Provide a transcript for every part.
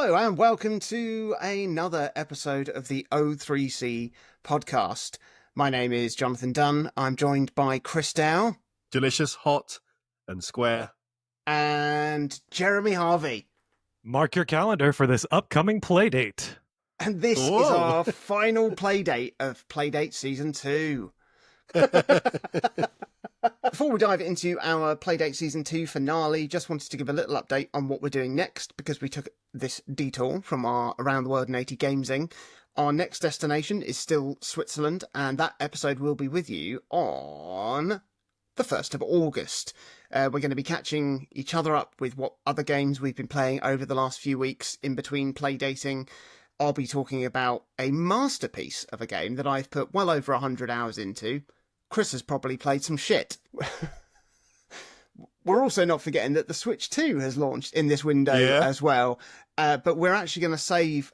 Hello and welcome to another episode of the O3C podcast. My name is Jonathan Dunn. I'm joined by Chris Dow. Delicious, hot, and square. And Jeremy Harvey. Mark your calendar for this upcoming Playdate. And this is our final Playdate of Playdate Season 2. Before we dive into our Playdate Season 2 finale, just wanted to give a little update on what we're doing next, because we took this detour from our Around the World in 80 Gamesing. Our next destination is still Switzerland, and that episode will be with you on the 1st of August. We're going to be catching each other up with what other games we've been playing over the last few weeks in between playdating. I'll be talking about a masterpiece of a game that I've put well over 100 hours into. Chris has probably played some shit. We're also not forgetting that the Switch 2 has launched in this window as well. But we're actually going to save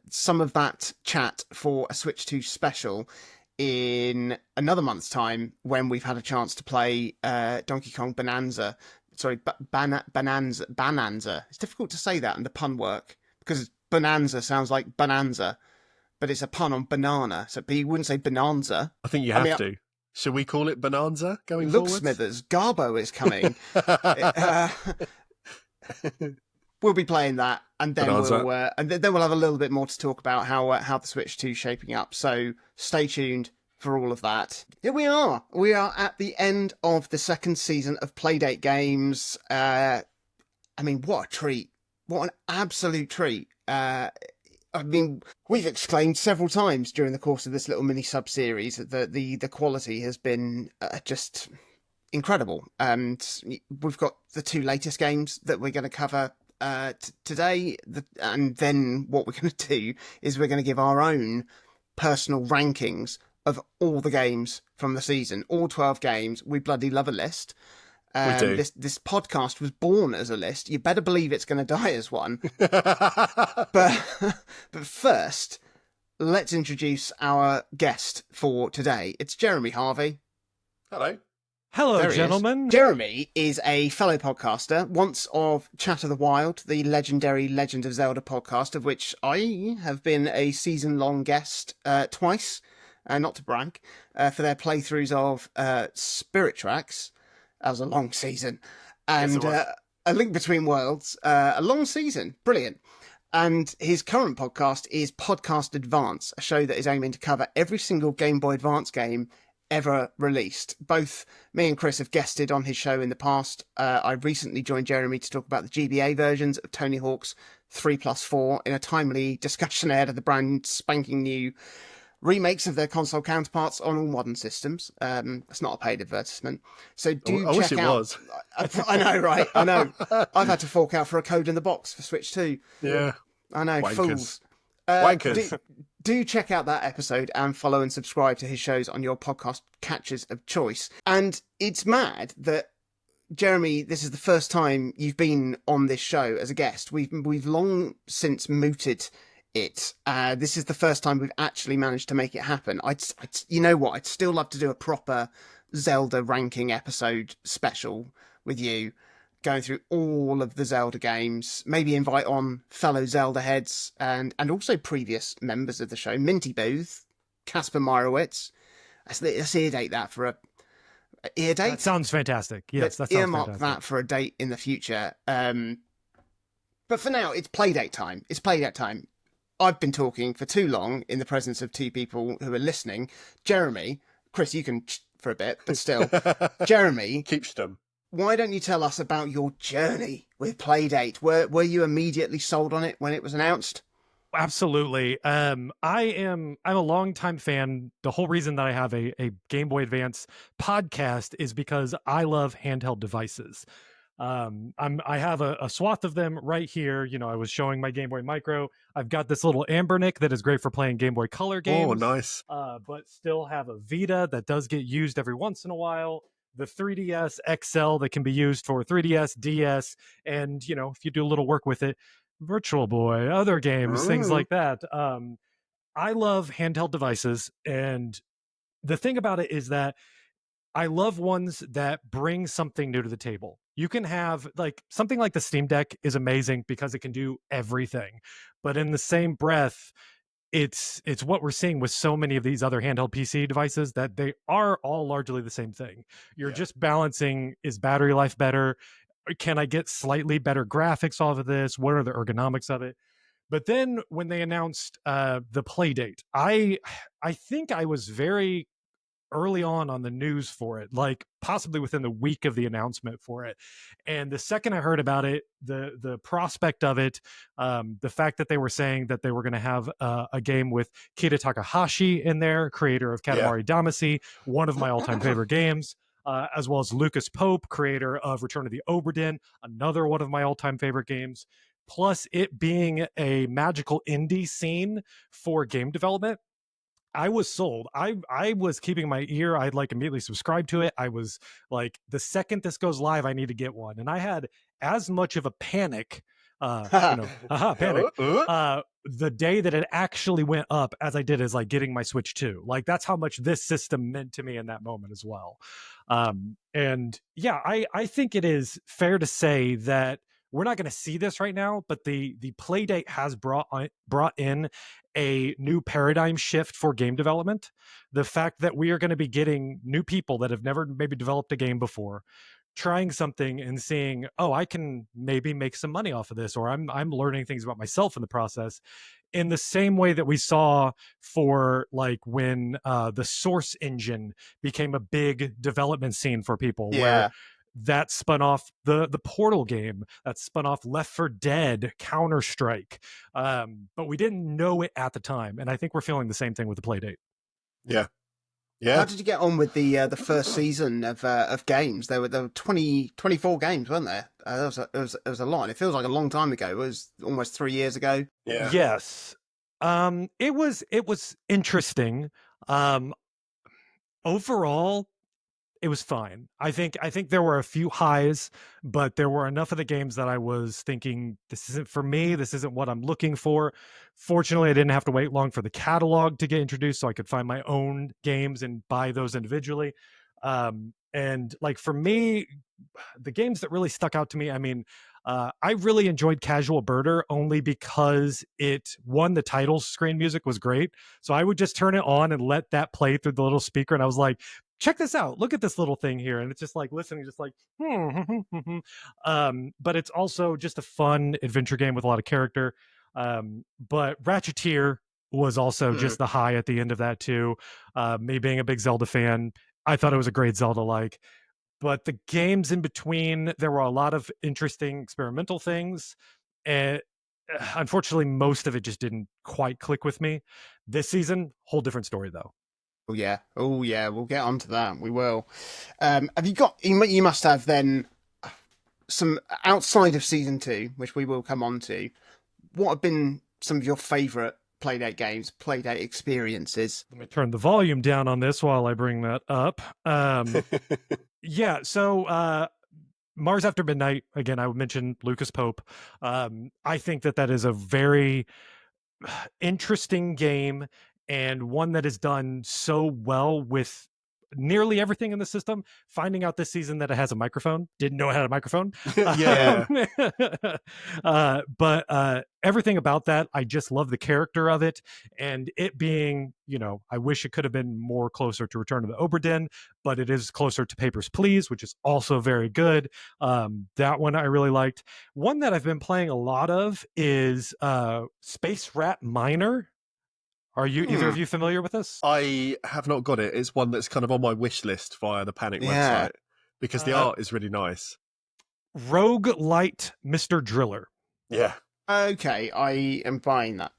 some of that chat for a Switch 2 special in another month's time, when we've had a chance to play Donkey Kong Bonanza. Sorry, Bonanza. It's difficult to say that and the pun work, because Bonanza sounds like bonanza, but it's a pun on banana. So you wouldn't say bonanza. I think you have to. Should we call it Bonanza going forward? Look, Smithers, Garbo is coming. We'll be playing that, and then we'll have a little bit more to talk about how the Switch 2 is shaping up. So stay tuned for all of that. Here we are. We are at the end of the second season of Playdate Games. I mean, what a treat! What an absolute treat! I mean, we've exclaimed several times during the course of this little mini sub-series that the quality has been just incredible. And we've got the two latest games that we're going to cover today. And then what we're going to do is we're going to give our own personal rankings of all the games from the season. All 12 games. We bloody love a list. This podcast was born as a list. You better believe it's going to die as one. But first, let's introduce our guest for today. It's Jeremy Harvey. Hello. Hello, gentlemen. Jeremy is a fellow podcaster, once of Chat of the Wild, the legendary Legend of Zelda podcast, of which I have been a season-long guest twice, not to brag, for their playthroughs of Spirit Tracks. That was a long season. And A Link Between Worlds, a long season. Brilliant. And his current podcast is Podcast Advance, a show that is aiming to cover every single Game Boy Advance game ever released. Both me and Chris have guested on his show in the past. I recently joined Jeremy to talk about the GBA versions of Tony Hawk's 3+4 in a timely discussion ahead of the brand spanking new remakes of their console counterparts on all modern systems. It's not a paid advertisement. So do check out. I wish it was. I know, right? I know. I've had to fork out for a code in the box for Switch 2. Yeah. I know, Wankers. fools. Wankers. Do check out that episode and follow and subscribe to his shows on your podcast catchers of choice. And it's mad that, Jeremy, this is the first time you've been on this show as a guest. We've long since mooted it. This is the first time we've actually managed to make it happen. You know what? I'd still love to do a proper Zelda ranking episode special with you, going through all of the Zelda games. Maybe invite on fellow Zelda heads and also previous members of the show. Minty Booth, Casper Meyerowitz. Let's ear-date that for a ear-date. That sounds fantastic. Yes, that sounds earmark fantastic. that for a date in the future. But for now, it's Playdate time. It's Playdate time. I've been talking for too long in the presence of two people who are listening. Jeremy, Chris, you can for a bit, but still. Jeremy, keep stum. Why don't you tell us about your journey with Playdate? Were you immediately sold on it when it was announced? Absolutely. I'm a longtime fan. The whole reason that I have a Game Boy Advance podcast is because I love handheld devices. I have a swath of them right here. You know, I was showing my Game Boy Micro. I've got this little Ambernick that is great for playing Game Boy Color games. Oh, nice. But still have a Vita that does get used every once in a while. The 3DS XL that can be used for 3DS, DS, and, you know, if you do a little work with it, Virtual Boy, other games, things like that. I love handheld devices, and the thing about it is that I love ones that bring something new to the table. You can have like something like the Steam Deck is amazing because it can do everything. But in the same breath, it's what we're seeing with so many of these other handheld PC devices that they are all largely the same thing. You're just balancing, is battery life better? Can I get slightly better graphics off of this? What are the ergonomics of it? But then when they announced the Playdate, I think I was very early on the news for it, like possibly within the week of the announcement for it. And the second I heard about it, the prospect of it, the fact that they were saying that they were going to have a game with Kira Takahashi in there, creator of Katamari Damacy, one of my all-time favorite games, as well as Lucas Pope, creator of Return of the Obra Dinn, another one of my all-time favorite games, plus it being a magical indie scene for game development, I was sold. I was keeping my ear. I'd like immediately subscribed to it. I was like, the second this goes live, I need to get one. And I had as much of a panic, panic, the day that it actually went up as I did as like getting my Switch 2. Like that's how much this system meant to me in that moment as well. And yeah, I think it is fair to say that we're not going to see this right now, but the Playdate has brought in a new paradigm shift for game development. The fact that we are going to be getting new people that have never maybe developed a game before, trying something and seeing, oh, I can maybe make some money off of this, or I'm learning things about myself in the process. In the same way that we saw for like when the Source engine became a big development scene for people, where that spun off the Portal game, that spun off Left 4 Dead, Counter-Strike, but we didn't know it at the time, and I think we're feeling the same thing with the Playdate. Yeah. How did you get on with the first season of games? There were 24 games, weren't there? It was a lot. And it feels like a long time ago. It was almost 3 years ago. Yeah. Yes. It was interesting. Overall, it was fine. I think there were a few highs, but there were enough of the games that I was thinking, this isn't for me. This isn't what I'm looking for. Fortunately, I didn't have to wait long for the catalog to get introduced, so I could find my own games and buy those individually. And like for me, the games that really stuck out to me, I mean, I really enjoyed Casual Birder only because the title screen music was great. So I would just turn it on and let that play through the little speaker. And I was like, check this out. Look at this little thing here. And it's just like listening, just like, but it's also just a fun adventure game with a lot of character. But Ratcheteer was also just the high at the end of that too. Me being a big Zelda fan, I thought it was a great Zelda-like. But the games in between, there were a lot of interesting experimental things. And unfortunately, most of it just didn't quite click with me. This season, whole different story though. Oh yeah, we'll get onto that. We will. Have you got? You must have then some outside of season 2, which we will come on to. What have been some of your favourite Playdate games, Playdate experiences? Let me turn the volume down on this while I bring that up. Yeah, so Mars After Midnight. Again, I would mention Lucas Pope. I think that is a very interesting game, and one that is done so well with nearly everything in the system. Finding out this season that it has a microphone, didn't know it had a microphone. But everything about that, I just love the character of it, and it being, I wish it could have been more closer to Return of the Obra Dinn, but it is closer to Papers, Please, which is also very good. That one I really liked. One that I've been playing a lot of is Space Rat Minor. Are you either of you familiar with this? I have not got it. It's one that's kind of on my wish list via the Panic website because the art is really nice. Rogue Light Mr. Driller. Yeah. Okay, I am buying that.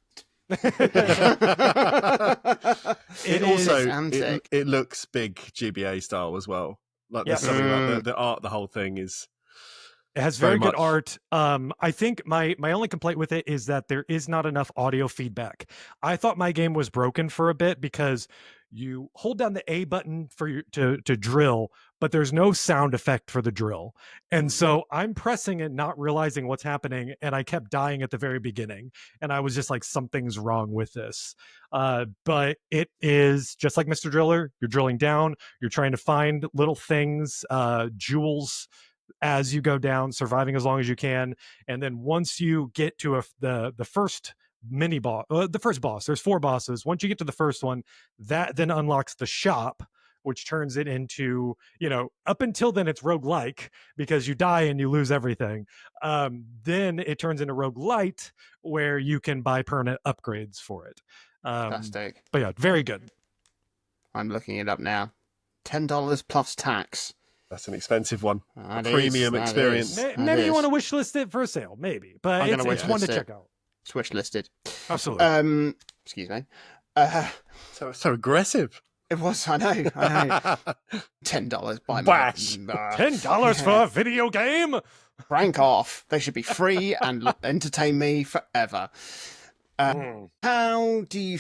It looks big GBA style as well. Like there's something about the art. The whole thing is. It has very good art. I think my only complaint with it is that there is not enough audio feedback. I thought my game was broken for a bit because you hold down the A button to drill, but there's no sound effect for the drill. And so I'm pressing it, not realizing what's happening, and I kept dying at the very beginning. And I was just like, something's wrong with this. But it is just like Mr. Driller. You're drilling down. You're trying to find little things, jewels, as you go down, surviving as long as you can, and then once you get to the first mini boss, the first boss, there's 4 bosses. Once you get to the first one, that then unlocks the shop, which turns it into, up until then it's roguelike because you die and you lose everything. Then it turns into roguelite where you can buy permanent upgrades for it. Fantastic. But yeah, very good. I'm looking it up now. $10 plus tax. That's an expensive one. A That premium is, experience. Maybe you want to wish list it for a sale, maybe. But it's one to check out. It's wish listed. Absolutely. Excuse me. So aggressive. It was, I know. $10 by Bash. $10 for a video game? Rank off. They should be free and entertain me forever. How do you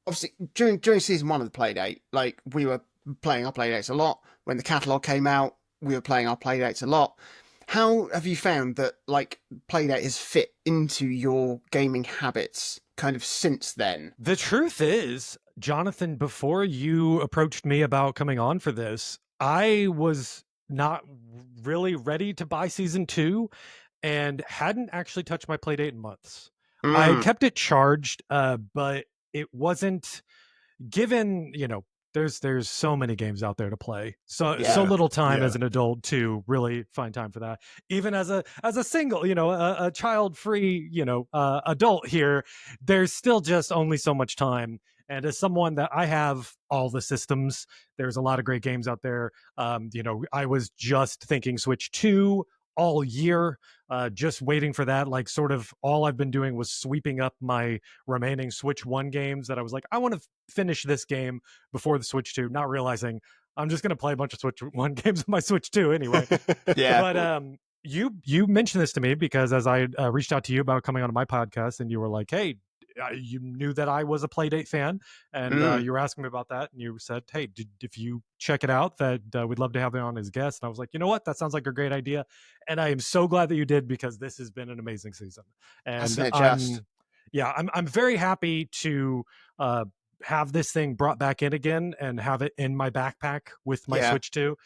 obviously during season 1 of the Playdate, like, we were playing our Playdates a lot. When the catalogue came out, we were playing our Playdates a lot. How have you found that, like, Playdate has fit into your gaming habits kind of since then? The truth is, Jonathan, before you approached me about coming on for this, I was not really ready to buy season 2 and hadn't actually touched my Playdate in months. I kept it charged, but it wasn't given, there's so many games out there to play. So little time as an adult to really find time for that. Even as a single, a child-free, adult here, there's still just only so much time. And as someone that I have all the systems, there's a lot of great games out there. I was just thinking Switch 2 all year, just waiting for that. Like, sort of all I've been doing was sweeping up my remaining Switch 1 games that I was like, I want to finish this game before the Switch 2, not realizing I'm just going to play a bunch of Switch 1 games on my Switch 2 anyway. But you mentioned this to me because as I reached out to you about coming on my podcast, and you were like, hey, you knew that I was a Playdate fan, and you were asking me about that, and you said, hey, if you check it out, that we'd love to have you on as a guest. And I was like, you know what, that sounds like a great idea, and I am so glad that you did, because this has been an amazing season. And I'm very happy to have this thing brought back in again and have it in my backpack with my Switch 2.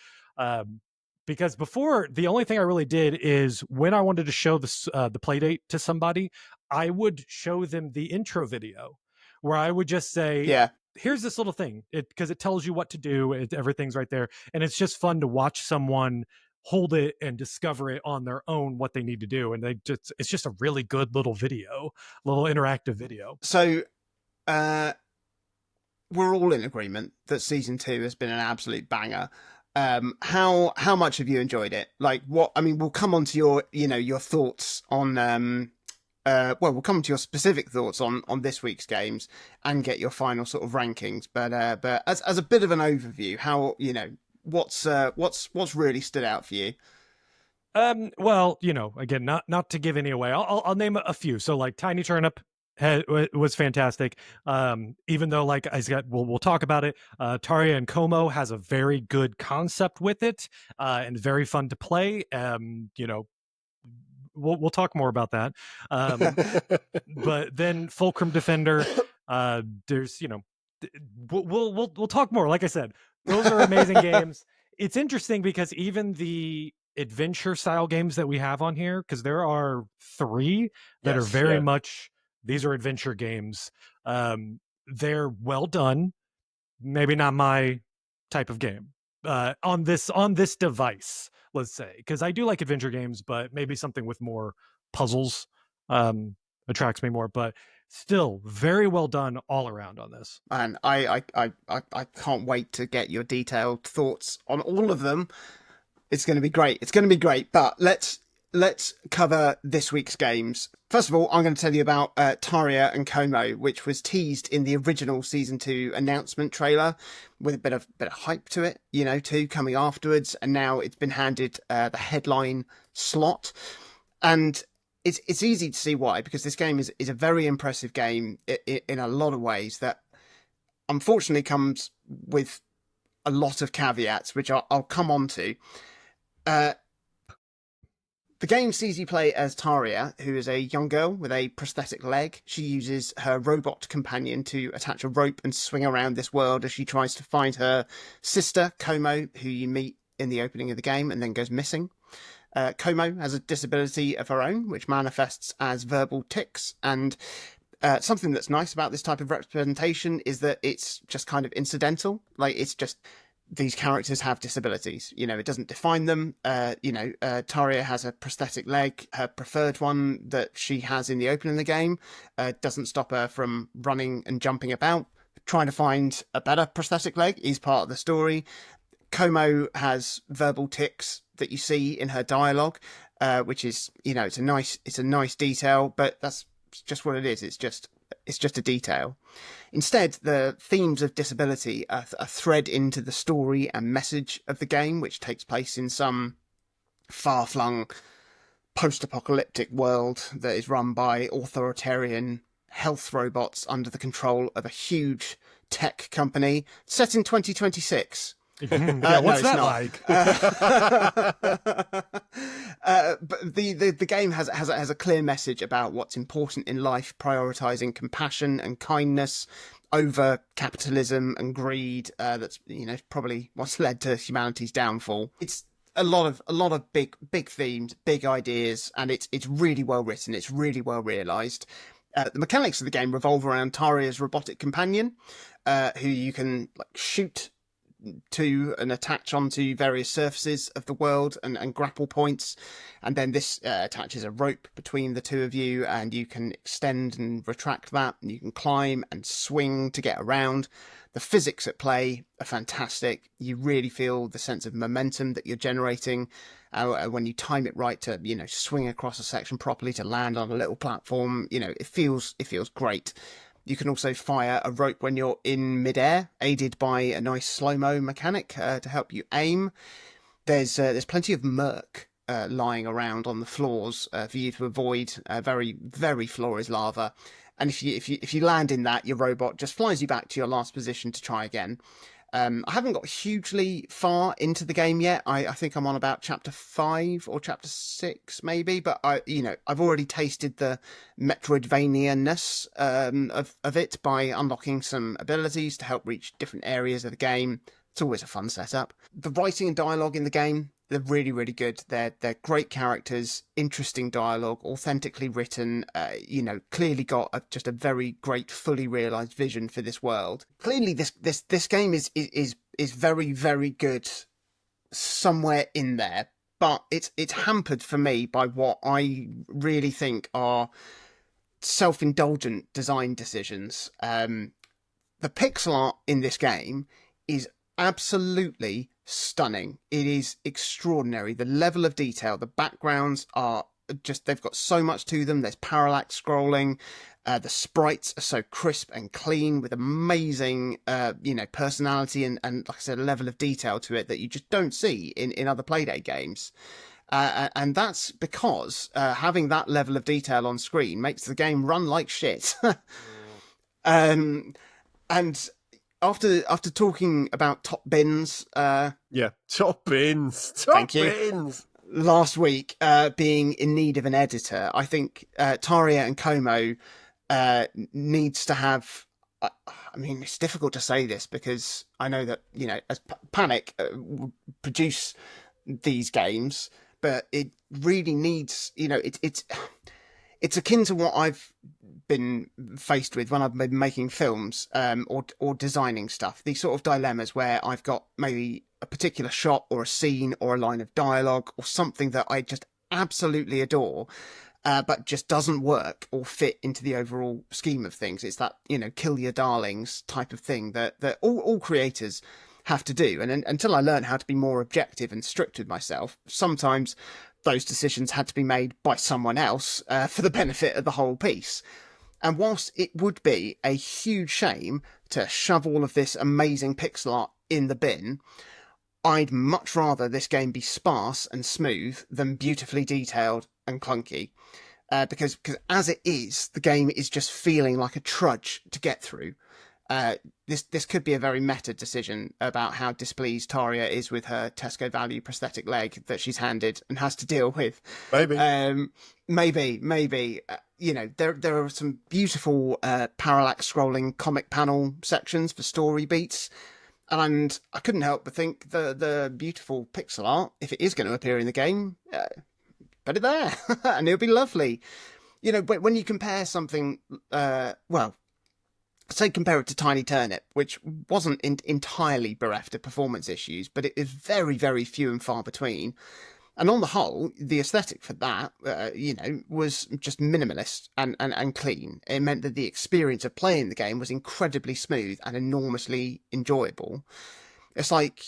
Because before, the only thing I really did is when I wanted to show the Playdate to somebody, I would show them the intro video where I would just say, here's this little thing, because it tells you what to do. Everything's right there. And it's just fun to watch someone hold it and discover it on their own, what they need to do. And it's just a really good little interactive video. So we're all in agreement that season 2 has been an absolute banger. How much have you enjoyed it? Like, we'll come on to your thoughts on, we'll come to your specific thoughts on this week's games and get your final sort of rankings. But as a bit of an overview, how, what's really stood out for you? Well, again, not to give any away, I'll name a few. So, like, Tiny Turnip was fantastic. Even though, like I said, we'll talk about it. Taria Como has a very good concept with it, and very fun to play. We'll talk more about that. But then Fulcrum Defender, there's we'll talk more. Like I said, those are amazing games. It's interesting because even the adventure style games that we have on here, because there are 3 that are very much. These are adventure games. They're well done. Maybe not my type of game on this device, let's say, because I do like adventure games, but maybe something with more puzzles attracts me more. But still, very well done all around on this. And I can't wait to get your detailed thoughts on all of them. It's going to be great. But let's cover this week's games. First of all, I'm going to tell you about Taria Como, which was teased in the original season 2 announcement trailer with a bit of hype to it, too, coming afterwards. And now it's been handed the headline slot. And it's easy to see why, because this game is a very impressive game in a lot of ways that unfortunately comes with a lot of caveats, which I'll come on to. The game sees you play as Taria, who is a young girl with a prosthetic leg. She uses her robot companion to attach a rope and swing around this world as she tries to find her sister, Como, who you meet in the opening of the game and then goes missing. Como has a disability of her own, which manifests as verbal tics, and something that's nice about this type of representation is that it's just kind of incidental. Like, it's just these characters have disabilities. It doesn't define them. Taria has a prosthetic leg. Her preferred one that she has in the opening of the game doesn't stop her from running and jumping about. Trying to find a better prosthetic leg is part of the story. Como has verbal tics that you see in her dialogue, which is, it's a nice detail, but that's just what it is. It's just a detail. Instead, the themes of disability are thread into the story and message of the game, which takes place in some far-flung post-apocalyptic world that is run by authoritarian health robots under the control of a huge tech company set in 2026. What's that like? But the game has a clear message about what's important in life, prioritizing compassion and kindness over capitalism and greed. That's probably what's led to humanity's downfall. It's a lot of big themes, big ideas, and it's really well written. It's really well realized. The mechanics of the game revolve around Taria's robotic companion, who you can shoot to and attach onto various surfaces of the world and grapple points, and then this attaches a rope between the two of you, and you can extend and retract that, and you can climb and swing to get around. The physics at play are fantastic. You really feel the sense of momentum that you're generating when you time it right to swing across a section properly to land on a little platform. It feels great. You can also fire a rope when you're in midair, aided by a nice slow-mo mechanic to help you aim. There's plenty of murk lying around on the floors for you to avoid. Very, very floor is lava, and if you land in that, your robot just flies you back to your last position to try again. I haven't got hugely far into the game yet. I think I'm on about chapter 5 or chapter 6 maybe, but I've already tasted the Metroidvania-ness of it by unlocking some abilities to help reach different areas of the game. It's always a fun setup. The writing and dialogue in the game, they're really, really good. They're great characters, interesting dialogue, authentically written, clearly got just a very great, fully realised vision for this world. Clearly, this game is very, very good somewhere in there, but it's hampered for me by what I really think are self-indulgent design decisions. The pixel art in this game is absolutely stunning. It is extraordinary. The level of detail, the backgrounds are just, they've got so much to them. There's parallax scrolling. The sprites are so crisp and clean with amazing, personality and, like I said, a level of detail to it that you just don't see in other Playdate games. And that's because having that level of detail on screen makes the game run like shit. And after talking about top bins, top bins, last week, being in need of an editor, I think Taria and Como needs to have. I mean, it's difficult to say this because I know that as Panic produce these games, but it really needs. It's akin to what I've been faced with when I've been making films or designing stuff. These sort of dilemmas where I've got maybe a particular shot or a scene or a line of dialogue or something that I just absolutely adore, but just doesn't work or fit into the overall scheme of things. It's that, kill your darlings type of thing that all creators have to do. And until I learn how to be more objective and strict with myself, sometimes those decisions had to be made by someone else for the benefit of the whole piece. And whilst it would be a huge shame to shove all of this amazing pixel art in the bin, I'd much rather this game be sparse and smooth than beautifully detailed and clunky. Because as it is, the game is just feeling like a trudge to get through. this could be a very meta decision about how displeased Taria is with her Tesco value prosthetic leg that she's handed and has to deal with. Maybe. There are some beautiful parallax scrolling comic panel sections for story beats. And I couldn't help but think the beautiful pixel art, if it is going to appear in the game, put it there, and it'll be lovely. When you compare something, say compare it to Tiny Turnip, which wasn't entirely bereft of performance issues, but it is very, very few and far between. And on the whole, the aesthetic for that, was just minimalist and clean. It meant that the experience of playing the game was incredibly smooth and enormously enjoyable. It's like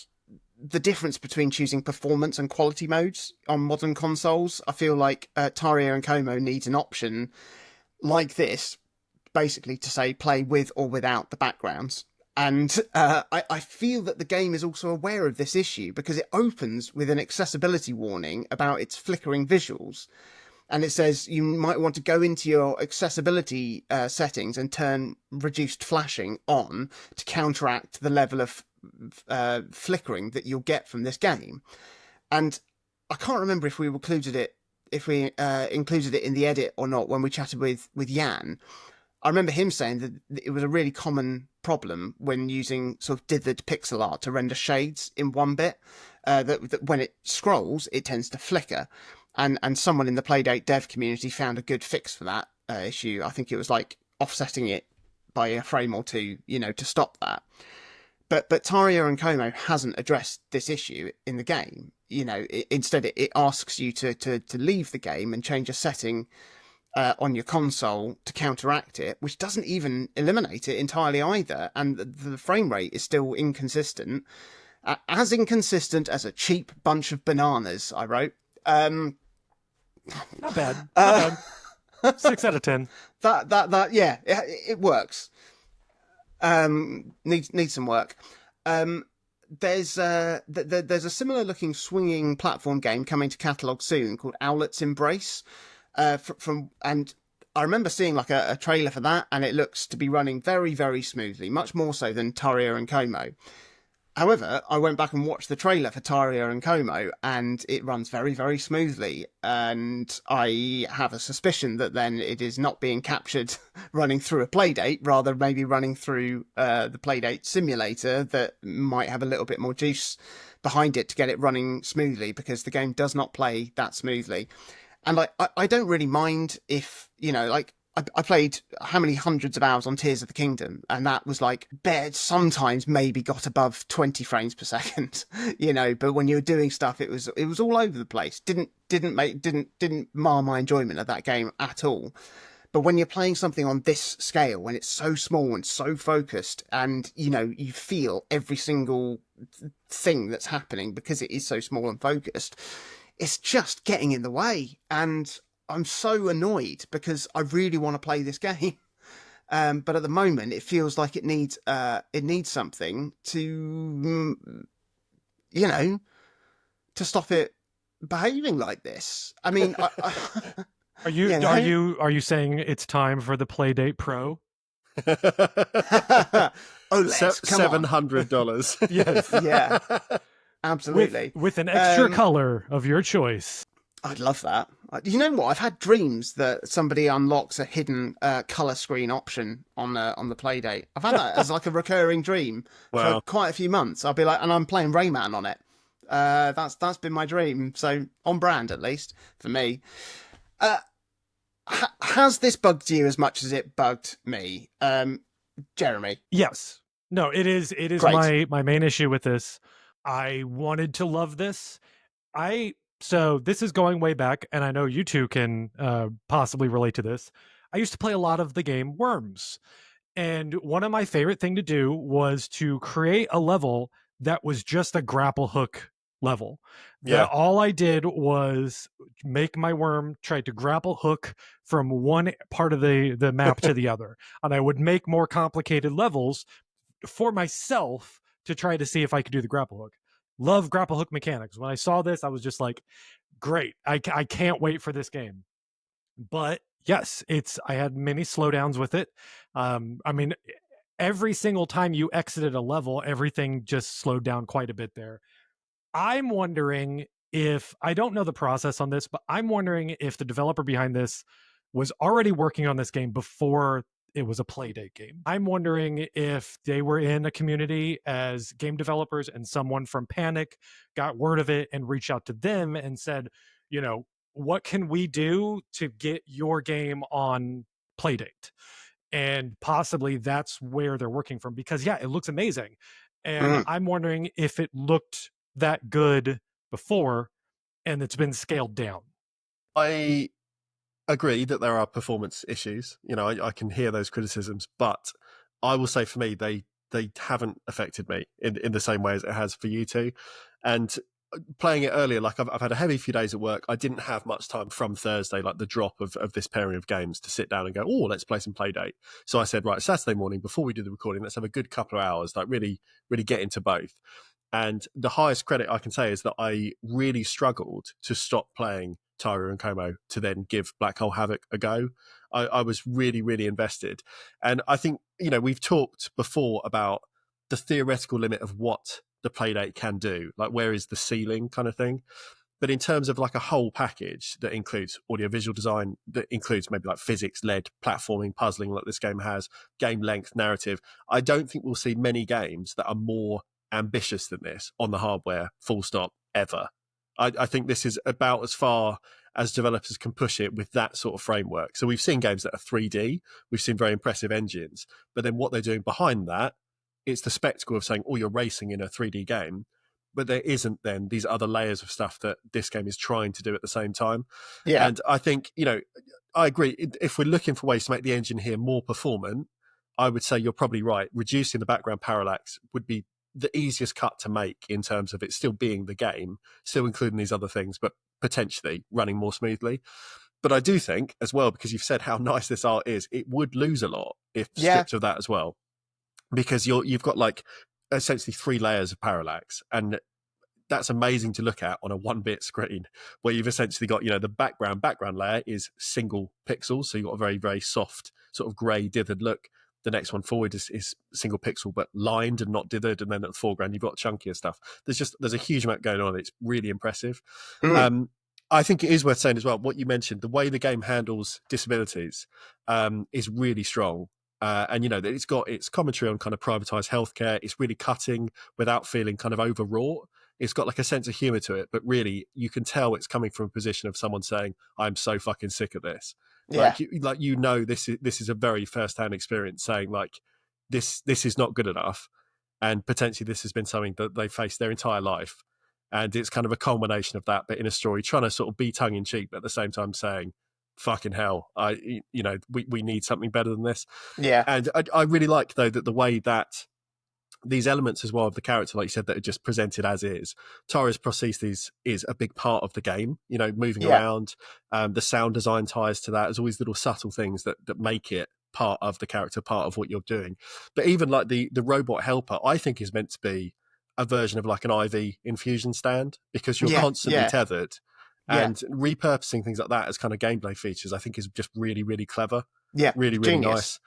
the difference between choosing performance and quality modes on modern consoles. I feel like Taria Como needs an option like this, basically to say play with or without the backgrounds. And I feel that the game is also aware of this issue because it opens with an accessibility warning about its flickering visuals. And it says you might want to go into your accessibility settings and turn reduced flashing on to counteract the level of flickering that you'll get from this game. And I can't remember if we included it in the edit or not when we chatted with Jan. I remember him saying that it was a really common problem when using sort of dithered pixel art to render shades in one bit, that when it scrolls, it tends to flicker. And someone in the Playdate dev community found a good fix for that issue. I think it was like offsetting it by a frame or two, to stop that. But Taria Como hasn't addressed this issue in the game. Instead it asks you to leave the game and change a setting on your console to counteract it, which doesn't even eliminate it entirely either. And the frame rate is still inconsistent. As inconsistent as a cheap bunch of bananas, I wrote. Not bad. Not bad. 6 out of 10. Yeah, it works. Needs some work. There's a similar looking swinging platform game coming to catalogue soon called Owlet's Embrace. And I remember seeing like a trailer for that, and it looks to be running very, very smoothly, much more so than Taria Como. However, I went back and watched the trailer for Taria Como, and it runs very, very smoothly. And I have a suspicion that then it is not being captured running through a Playdate, rather maybe running through the Playdate simulator that might have a little bit more juice behind it to get it running smoothly, because the game does not play that smoothly. And I don't really mind if, I played how many hundreds of hours on Tears of the Kingdom, and that was like bad. Sometimes maybe got above 20 frames per second, but when you were doing stuff, it was all over the place. Didn't mar my enjoyment of that game at all. But when you're playing something on this scale, when it's so small and so focused, and you feel every single thing that's happening because it is so small and focused, it's just getting in the way. And I'm so annoyed because I really want to play this game. But at the moment, it feels like it needs something to, to stop it behaving like this. I mean, are you saying it's time for the Playdate Pro? $700. Yes, yeah, absolutely. With an extra color of your choice. I'd love that. You know what? I've had dreams that somebody unlocks a hidden color screen option on the Playdate. I've had that as like a recurring dream for quite a few months. I'll be like, and I'm playing Rayman on it. That's been my dream. So on brand, at least for me. Has this bugged you as much as it bugged me, Jeremy? Yes. No, it is my main issue with this. I wanted to love this. So this is going way back, and I know you two can possibly relate to this. I used to play a lot of the game Worms, and one of my favorite thing to do was to create a level that was just a grapple hook level. Yeah. All I did was make my worm try to grapple hook from one part of the map to the other, and I would make more complicated levels for myself to try to see if I could do the grapple hook. Love grapple hook mechanics. When I saw this, I was just like, great. I can't wait for this game. But yes, I had many slowdowns with it. I mean, every single time you exited a level, everything just slowed down quite a bit there. I'm wondering if, I don't know the process on this, but I'm wondering if the developer behind this was already working on this game before it was a Playdate game. I'm wondering if they were in a community as game developers and someone from Panic got word of it and reached out to them and said, you know, what can we do to get your game on Playdate? And possibly that's where they're working from, because yeah, it looks amazing. And I'm wondering if it looked that good before and it's been scaled down. I agree that there are performance issues. You know, I can hear those criticisms, but I will say for me, they haven't affected me in the same way as it has for you two. And playing it earlier, like I've had a heavy few days at work. I didn't have much time from Thursday, like the drop of this pairing of games, to sit down and go, oh, let's play some Playdate. So I said, right, Saturday morning, before we do the recording, let's have a good couple of hours, like really get into both. And the highest credit I can say is that I really struggled to stop playing Taria Como to then give Black Hole Havoc a go. I was really invested. And I think, you know, we've talked before about the theoretical limit of what the Playdate can do, like where is the ceiling kind of thing. But in terms of like a whole package that includes audiovisual design, that includes maybe like physics-led platforming, puzzling like this game has, game length, narrative, I don't think we'll see many games that are more ambitious than this on the hardware, full stop, ever. I think this is about as far as developers can push it with that sort of framework. So we've seen games that are 3D, we've seen very impressive engines, but then what they're doing behind that, it's the spectacle of saying, oh, you're racing in a 3D game, but there isn't then these other layers of stuff that this game is trying to do at the same time. Yeah. And I think, you know, I agree. If we're looking for ways to make the engine here more performant, I would say you're probably right. Reducing the background parallax would be the easiest cut to make in terms of it still being the game, still including these other things, but potentially running more smoothly. But I do think as well, because you've said how nice this art is, it would lose a lot if stripped of that as well, because you've got like essentially 3 layers of parallax, and that's amazing to look at on a 1-bit screen, where you've essentially got, you know, the background layer is single pixels, so you've got a very soft sort of grey dithered look. The next one forward is single pixel but lined and not dithered, and then at the foreground you've got chunkier stuff. There's a huge amount going on. It's really impressive. I think it is worth saying as well, what you mentioned, the way the game handles disabilities is really strong. And, you know, it's got its commentary on kind of privatized healthcare. It's really cutting without feeling kind of overwrought. It's got like a sense of humor to it, but really you can tell it's coming from a position of someone saying, I'm so fucking sick of this. Yeah. Like, you know, this is a very first-hand experience, saying like, this is not good enough. And potentially this has been something that they faced their entire life. And it's kind of a culmination of that, but in a story, trying to sort of be tongue in cheek, but at the same time saying, fucking hell, we need something better than this. Yeah. And I really like, though, that the way that these elements as well of the character, like you said, that are just presented as is. Tara's prostheses is a big part of the game, you know, moving around. The sound design ties to that. There's always little subtle things that make it part of the character, part of what you're doing. But even like the robot helper, I think is meant to be a version of like an IV infusion stand, because you're constantly tethered. And repurposing things like that as kind of gameplay features, I think is just really clever. Yeah, really nice.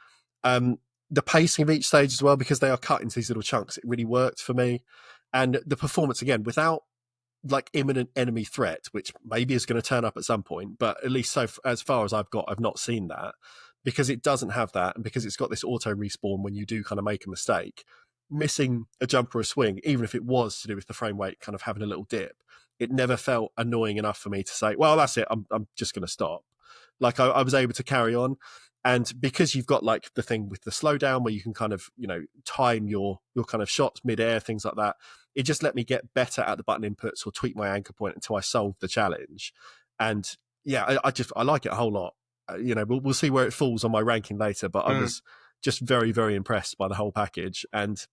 The pacing of each stage as well, because they are cut into these little chunks, it really worked for me. And the performance, again, without like imminent enemy threat, which maybe is going to turn up at some point, but at least as far as I've not seen that, because it doesn't have that, and because it's got this auto respawn when you do kind of make a mistake. Missing a jump or a swing, even if it was to do with the frame rate kind of having a little dip, it never felt annoying enough for me to say, well, that's it, I'm just going to stop. Like I was able to carry on. And because you've got like the thing with the slowdown where you can kind of, you know, time your kind of shots mid-air, things like that, it just let me get better at the button inputs or tweak my anchor point until I solved the challenge. And yeah, I like it a whole lot. You know, we'll see where it falls on my ranking later, but I was just very impressed by the whole package. And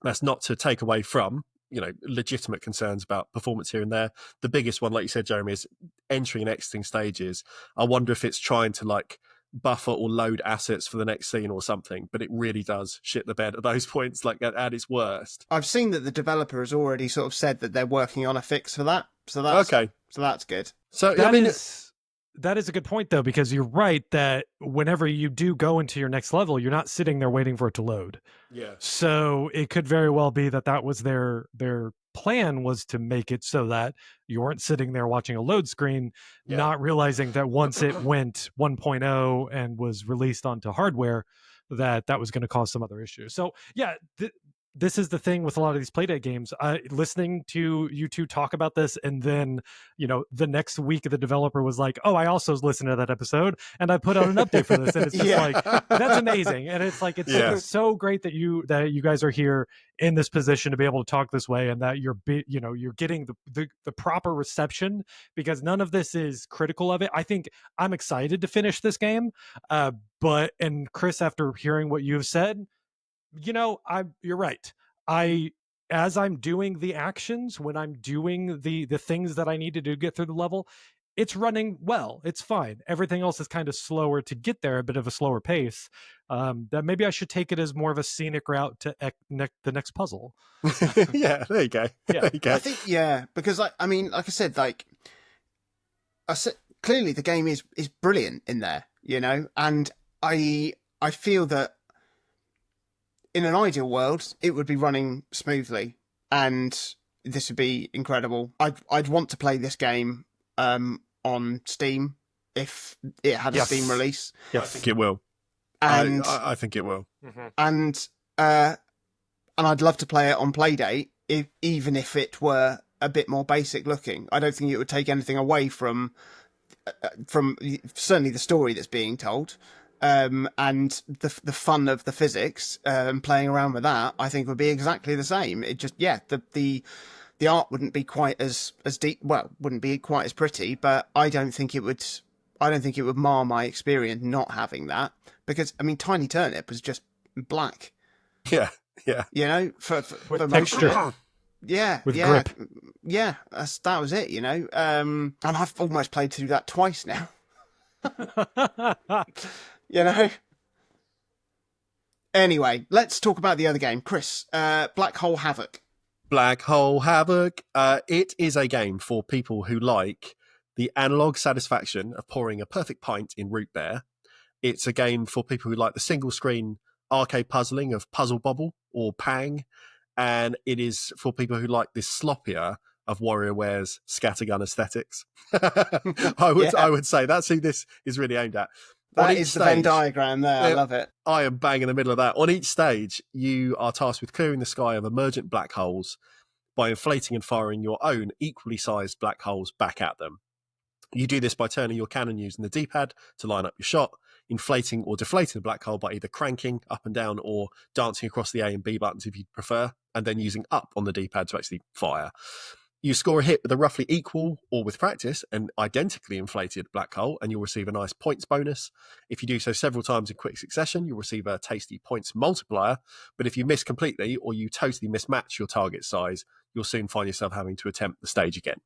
that's not to take away from, you know, legitimate concerns about performance here and there. The biggest one, like you said, Jeremy, is entering and exiting stages. I wonder if it's trying to like buffer or load assets for the next scene or something, but it really does shit the bed at those points, like at its worst. I've seen that the developer has already sort of said that they're working on a fix for that, so that's okay. So that's good. So that is That is a good point, though, because you're right that whenever you do go into your next level, you're not sitting there waiting for it to load. Yeah. So it could very well be that was their plan, was to make it so that you weren't sitting there watching a load screen, not realizing that once it went 1.0 and was released onto hardware, that was going to cause some other issues. So yeah, this is the thing with a lot of these Playdate games. Listening to you two talk about this, and then the next week the developer was like, "Oh, I also listened to that episode, and I put out an update for this," and it's just like, that's amazing. And it's like it's so great that you guys are here in this position to be able to talk this way, and that you're getting the proper reception, because none of this is critical of it. I think I'm excited to finish this game, but Chris, after hearing what you've said, you're right. As I'm doing the actions, when I'm doing the things that I need to do to get through the level, it's running well. It's fine. Everything else is kind of slower to get there, a bit of a slower pace. That maybe I should take it as more of a scenic route to the next puzzle. Yeah, there you go. Yeah. There you go. I think, because I mean, like I said, clearly the game is brilliant in there, and I feel that in an ideal world, it would be running smoothly, and this would be incredible. I'd want to play this game on Steam if it had a Steam release. Yeah, I think it will. And I think it will. And I'd love to play it on Playdate, even if it were a bit more basic looking. I don't think it would take anything away from certainly the story that's being told. And the fun of the physics, playing around with that, I think would be exactly the same. It just, the art wouldn't be quite as deep. Well, wouldn't be quite as pretty, but I don't think it would mar my experience not having that, because I mean, Tiny Turnip was just black. Yeah. For texture. With grip. Yeah, that was it. And I've almost played through that twice now. Anyway, let's talk about the other game. Chris, Black Hole Havoc. Black Hole Havoc. It is a game for people who like the analog satisfaction of pouring a perfect pint in root beer. It's a game for people who like the single screen arcade puzzling of Puzzle Bobble or Pang. And it is for people who like this sloppier of WarioWare's scattergun aesthetics. I would say that's who this is really aimed at. That is the Venn diagram there. I love it. I am bang in the middle of that. On each stage, you are tasked with clearing the sky of emergent black holes by inflating and firing your own equally sized black holes back at them. You do this by turning your cannon using the D-pad to line up your shot, inflating or deflating the black hole by either cranking up and down or dancing across the A and B buttons if you prefer, and then using up on the D-pad to actually fire. You score a hit with a roughly equal, or with practice, an identically inflated black hole, and you'll receive a nice points bonus. If you do so several times in quick succession, you'll receive a tasty points multiplier. But if you miss completely, or you totally mismatch your target size, you'll soon find yourself having to attempt the stage again.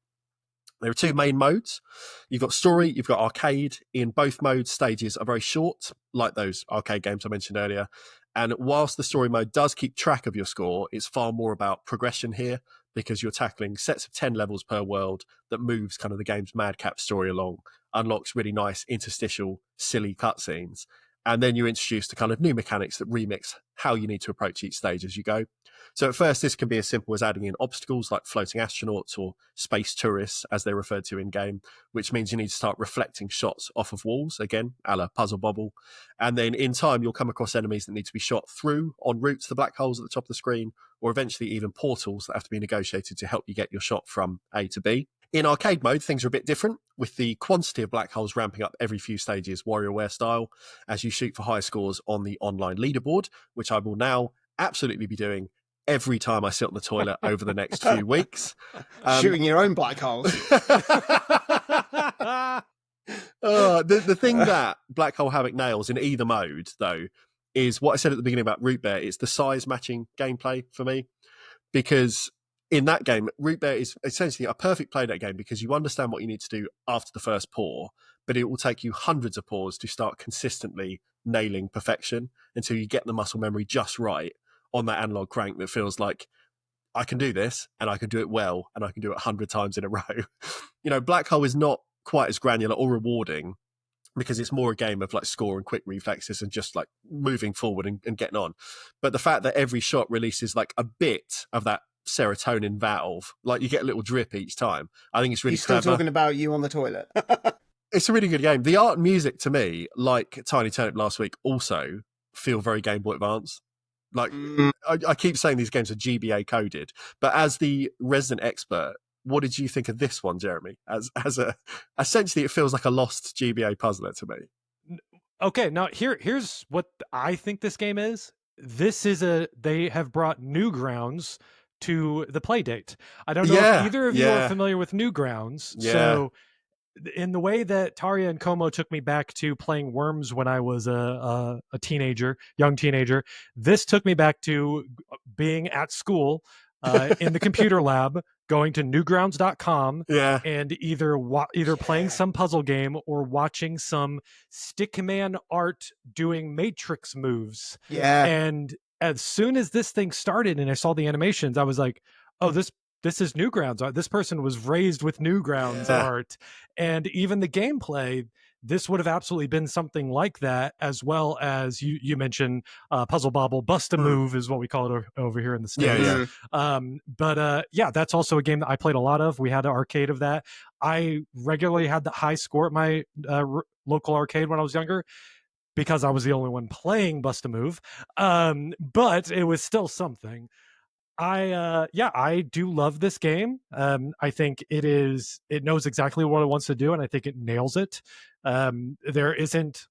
There are two main modes. You've got story, you've got arcade. In both modes, stages are very short, like those arcade games I mentioned earlier. And whilst the story mode does keep track of your score, it's far more about progression here, because you're tackling sets of 10 levels per world that moves kind of the game's madcap story along, unlocks really nice interstitial, silly cutscenes. And then you're introduced to kind of new mechanics that remix how you need to approach each stage as you go. So at first, this can be as simple as adding in obstacles like floating astronauts or space tourists, as they're referred to in game, which means you need to start reflecting shots off of walls, again, a la Puzzle Bobble. And then in time, you'll come across enemies that need to be shot through en route to the black holes at the top of the screen, or eventually even portals that have to be negotiated to help you get your shot from A to B. In arcade mode, things are a bit different, with the quantity of black holes ramping up every few stages, WarioWare style, as you shoot for high scores on the online leaderboard, which I will now absolutely be doing every time I sit on the toilet over the next few weeks. Shooting your own black holes. The thing that Black Hole Havoc nails in either mode, though, is what I said at the beginning about Root Bear. It's the size matching gameplay for me, because in that game, Root Bear is essentially a perfect Playdate game because you understand what you need to do after the first pour, but it will take you hundreds of pours to start consistently nailing perfection until you get the muscle memory just right on that analog crank that feels like, I can do this, and I can do it well, and I can do it 100 times in a row. Black Hole is not quite as granular or rewarding, because it's more a game of like score and quick reflexes and just like moving forward and getting on. But the fact that every shot releases like a bit of that serotonin valve, like you get a little drip each time, I think it's really He's still clever. talking about you on the toilet. It's a really good game. The art and music to me, like Tiny Turnip last week, also feel very Game Boy Advance. Like I keep saying these games are GBA coded, but as the resident expert, what did you think of this one, Jeremy? As essentially, it feels like a lost GBA puzzler to me. Okay, now here's what I think this game is. They have brought Newgrounds to the Playdate. I don't know if either of you are familiar with Newgrounds. Yeah. So in the way that Taria and Como took me back to playing Worms when I was a young teenager, this took me back to being at school in the computer lab, going to newgrounds.com and either playing some puzzle game or watching some Stickman art doing Matrix moves. Yeah. And as soon as this thing started and I saw the animations, I was like, oh, this is Newgrounds. This person was raised with Newgrounds art. And even the gameplay, this would have absolutely been something like that, as well as you mentioned Puzzle Bobble. Bust a Move is what we call it over here in the States. But that's also a game that I played a lot of. We had an arcade of that. I regularly had the high score at my local arcade when I was younger, because I was the only one playing Bust a Move. But it was still something. I do love this game. I think it knows exactly what it wants to do, and I think it nails it. It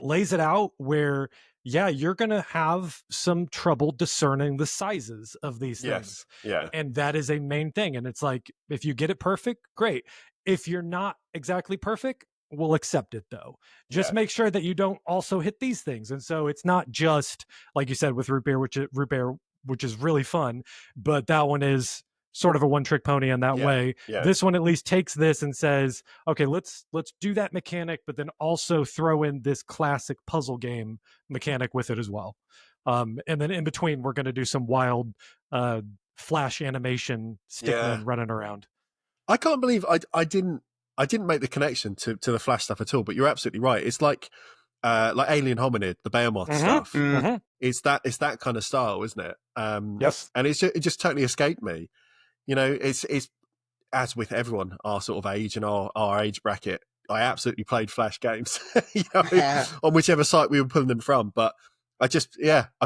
lays it out where, you're going to have some trouble discerning the sizes of these things. Yeah. And that is a main thing. And it's like, if you get it perfect, great. If you're not exactly perfect, we'll accept it though. Just make sure that you don't also hit these things. And so it's not just, like you said, with Root Beer, which is really fun, but that one is sort of a one-trick pony in that way. This one at least takes this and says, okay, let's do that mechanic, but then also throw in this classic puzzle game mechanic with it as well. And then in between, we're going to do some wild flash animation stickman running around. I can't believe I didn't make the connection to the Flash stuff at all, but you're absolutely right. It's like Alien Hominid, the Behemoth stuff. Mm-hmm. It's that kind of style, isn't it? Yes. And it just totally escaped me. You know, it's as with everyone our sort of age and our age bracket, I absolutely played Flash games, on whichever site we were pulling them from. But I just,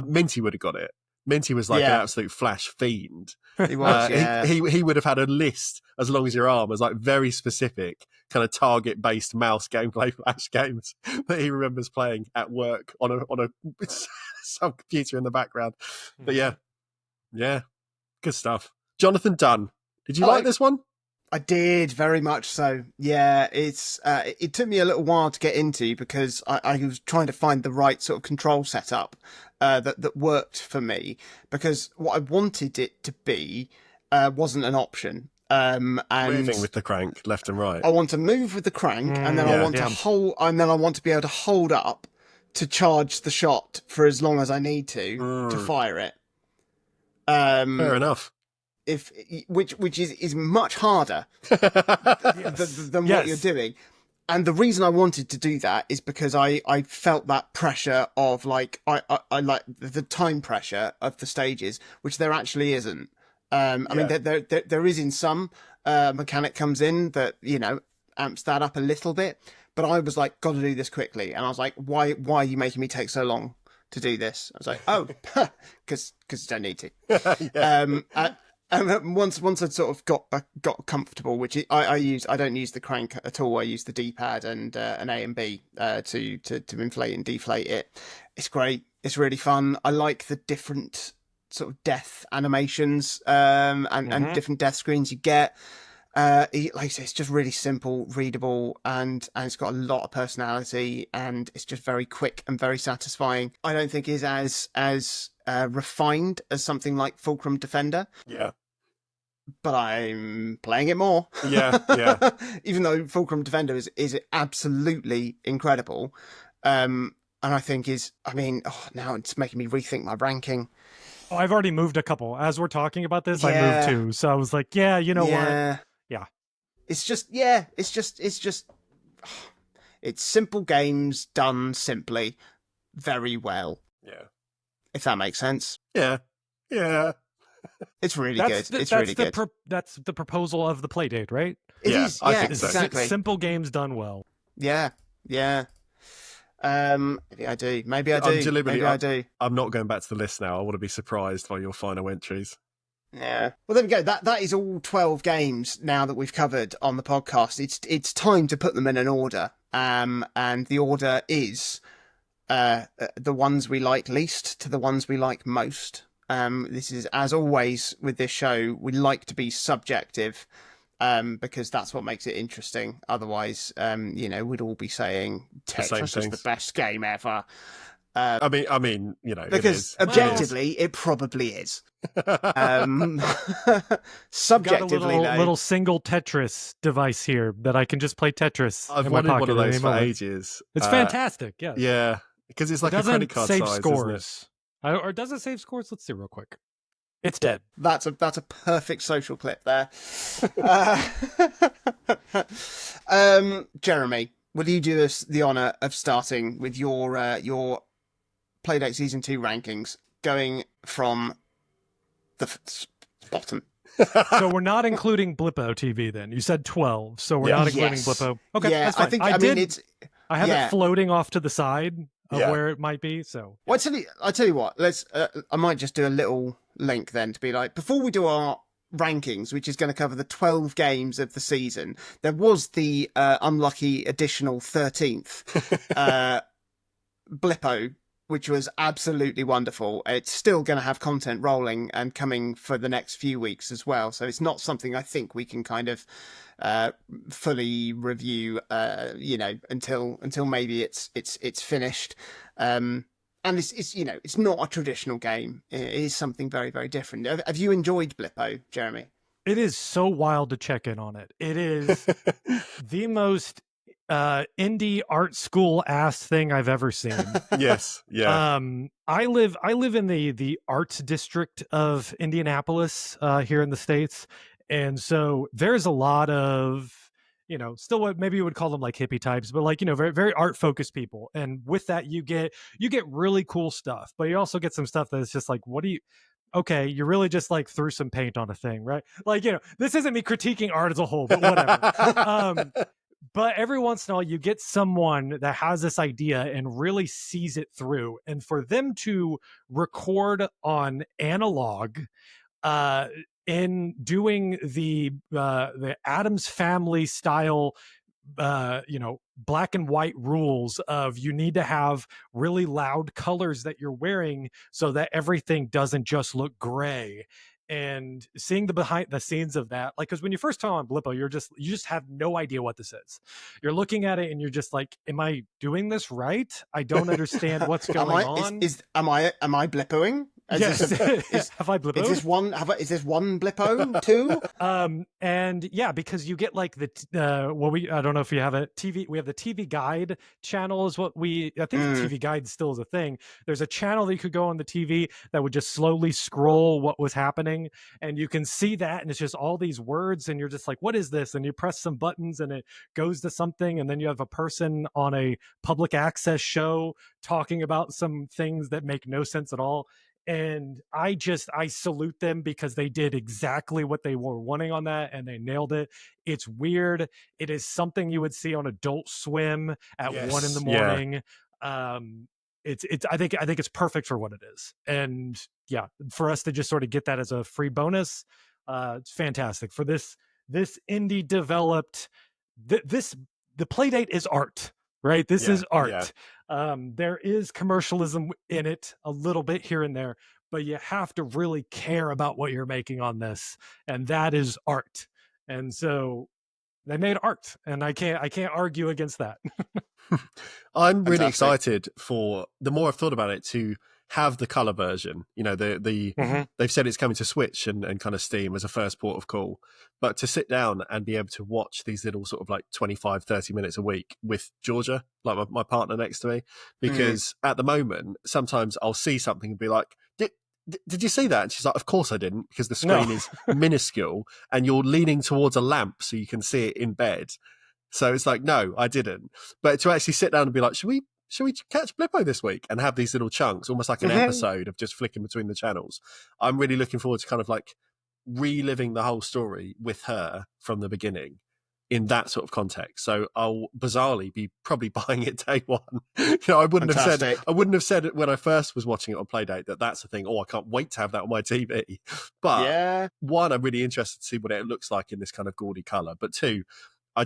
Minty would have got it. Minty was like an absolute Flash fiend. He was, he would have had a list as long as your arm, as like very specific kind of target-based mouse gameplay Flash games that he remembers playing at work on a some computer in the background. But yeah, good stuff. Jonathan Dunn, did you like this one? I did, very much so. Yeah, it's it took me a little while to get into, because I was trying to find the right sort of control setup that worked for me, because what I wanted it to be wasn't an option. And moving with the crank left and right. I want to move with the crank, and then I want to hold, and then I want to be able to hold up to charge the shot for as long as I need to fire it. Fair enough. Which is much harder than what you're doing. And the reason I wanted to do that is because I felt that pressure of like I like the time pressure of the stages, which there actually isn't. I mean there is in some mechanic comes in that, you know, amps that up a little bit, but I was like, got to do this quickly, and I was like, why are you making me take so long to do this? I was like, oh, because I don't need to. And once I'd sort of got comfortable, which I don't use the crank at all. I use the D-pad and an A and B to inflate and deflate it. It's great. It's really fun. I like the different sort of death animations and different death screens you get. Like I say, it's just really simple, readable, and it's got a lot of personality, and it's just very quick and very satisfying. I don't think is as refined as something like Fulcrum Defender. Yeah. But I'm playing it more. Yeah. Even though Fulcrum Defender is absolutely incredible. And I think now it's making me rethink my ranking. Oh, I've already moved a couple. As we're talking about this, I moved two. So I was like, you know what? Yeah. it's just it's simple games done simply very well. Yeah. If that makes sense. Yeah. It's really good. It's really good. That's the proposal of the Playdate, right? It is. I Yeah, think so. exactly. Simple games done well. Yeah. Maybe I do. Maybe I do. I'm not going back to the list now. I want to be surprised by your final entries. Yeah. Well, there we go. That is all 12 games now that we've covered on the podcast. It's time to put them in an order. And the order is the ones we like least to the ones we like most. This is, as always with this show, we like to be subjective, because that's what makes it interesting. Otherwise, we'd all be saying Tetris is the best game ever. I mean, because objectively, it probably is. Subjectively, got a little single Tetris device here that I can just play Tetris. I've wanted one of those for ages. It's fantastic. Yes. Yeah, because it's like a credit card save size, scores. Or does it save scores? Let's see real quick. It's dead. That's a perfect social clip there. Jeremy, will you do us the honour of starting with your Playdate Season 2 rankings, going from the bottom? So we're not including Blippo TV then. You said 12, so we're not including Blippo. Okay, yeah, that's fine. I have it floating off to the side of where it might be. So well, I tell you what. Let's. I might just do a little link then to be like, before we do our rankings, which is going to cover the 12 games of the season, there was the unlucky additional 13th Blippo, which was absolutely wonderful. It's still going to have content rolling and coming for the next few weeks as well. So it's not something I think we can kind of fully review, until maybe it's finished. And it's not a traditional game. It is something very, very different. Have you enjoyed Blippo, Jeremy? It is so wild to check in on it. It is the most indie art school ass thing I've ever seen. Yes. Yeah. I live in the arts district of Indianapolis, here in the States. And so there's a lot of, still what maybe you would call them like hippie types, but like, very, very art focused people. And with that, you get really cool stuff, but you also get some stuff that's just like, okay, you really just like threw some paint on a thing, right? Like, this isn't me critiquing art as a whole, but whatever. But every once in a while, you get someone that has this idea and really sees it through. And for them to record on analog, in doing the Addams Family style, black and white rules of you need to have really loud colors that you're wearing so that everything doesn't just look gray. And seeing the behind the scenes of that, like, because when you first turn on Blippo, you just have no idea what this is. You're looking at it and you're just like, am I doing this right? I don't understand what's going on. Am I Blippoing? Yes. Have I Blippo? Is this one Blippo too? And yeah, because you get like I don't know if you have a TV. We have the TV Guide channel is what I think the TV Guide still is a thing. There's a channel that you could go on the TV that would just slowly scroll what was happening, and you can see that, and it's just all these words, and you're just like, what is this? And you press some buttons, and it goes to something, and then you have a person on a public access show talking about some things that make no sense at all. And I salute them because they did exactly what they were wanting on that, and they nailed it. It's weird. It is something you would see on Adult Swim at 1 a.m. I think it's perfect for what it is. And yeah, for us to just sort of get that as a free bonus, it's fantastic. For this indie developed, the Playdate is art. Right? This is art. Yeah. There is commercialism in it a little bit here and there, but you have to really care about what you're making on this. And that is art. And so they made art, and I can't argue against that. I'm really excited for, the more I've thought about it, to have the color version. They've said it's coming to Switch and kind of Steam as a first port of call, but to sit down and be able to watch these little sort of like 25-30 minutes a week with Georgia, like my partner next to me, because at the moment sometimes I'll see something and be like, did you see that? And she's like, of course I didn't, because the No. screen is minuscule and you're leaning towards a lamp so you can see it in bed. So it's like, no, I didn't. But to actually sit down and be like, should we catch Blippo this week and have these little chunks, almost like an episode of just flicking between the channels? I'm really looking forward to kind of like reliving the whole story with her from the beginning in that sort of context. So I'll bizarrely be probably buying it day one. I wouldn't have said it when I first was watching it on Playdate that that's the thing. Oh, I can't wait to have that on my TV. But one, I'm really interested to see what it looks like in this kind of gaudy color. But two, I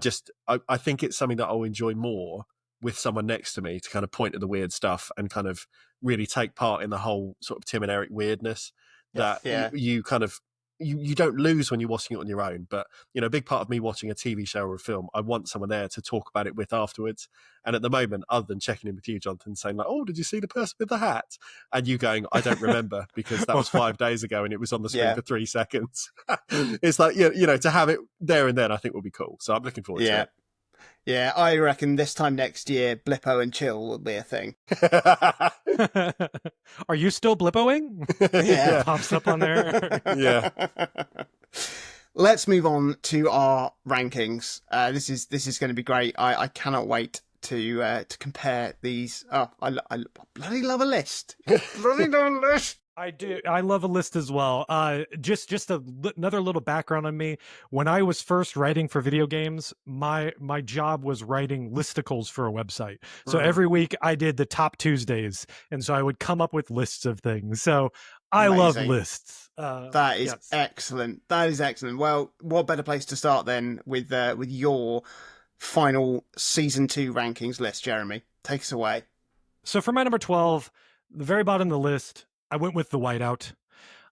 think it's something that I'll enjoy more with someone next to me to kind of point at the weird stuff and kind of really take part in the whole sort of Tim and Eric weirdness that you kind of, you don't lose when you're watching it on your own. But, a big part of me watching a TV show or a film, I want someone there to talk about it with afterwards. And at the moment, other than checking in with you, Jonathan, saying like, oh, did you see the person with the hat? And you going, I don't remember because that was 5 days ago and it was on the screen for 3 seconds. It's like, to have it there and then, I think will be cool. So I'm looking forward to it. Yeah, I reckon this time next year, Blippo and chill will be a thing. Are you still Blippoing? Yeah. Pops up on there. Yeah. Let's move on to our rankings. This is going to be great. I cannot wait to compare these. Oh, I bloody love a list. Bloody love a list. I do. I love a list as well. Just another little background on me. When I was first writing for video games, my job was writing listicles for a website. So every week I did the top Tuesdays, and so I would come up with lists of things. So I love lists. That is excellent. That is excellent. Well, what better place to start then with your final season 2 rankings list, Jeremy? Take us away. So for my number 12, the very bottom of the list, I went with the whiteout.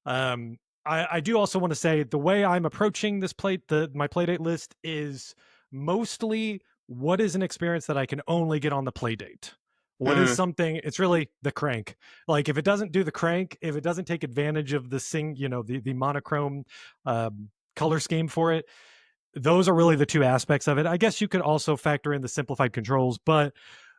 I do also want to say the way I'm approaching this my Playdate list is mostly what is an experience that I can only get on the Playdate. What is something? It's really the crank. Like if it doesn't do the crank, if it doesn't take advantage of the monochrome color scheme for it, those are really the two aspects of it. I guess you could also factor in the simplified controls, but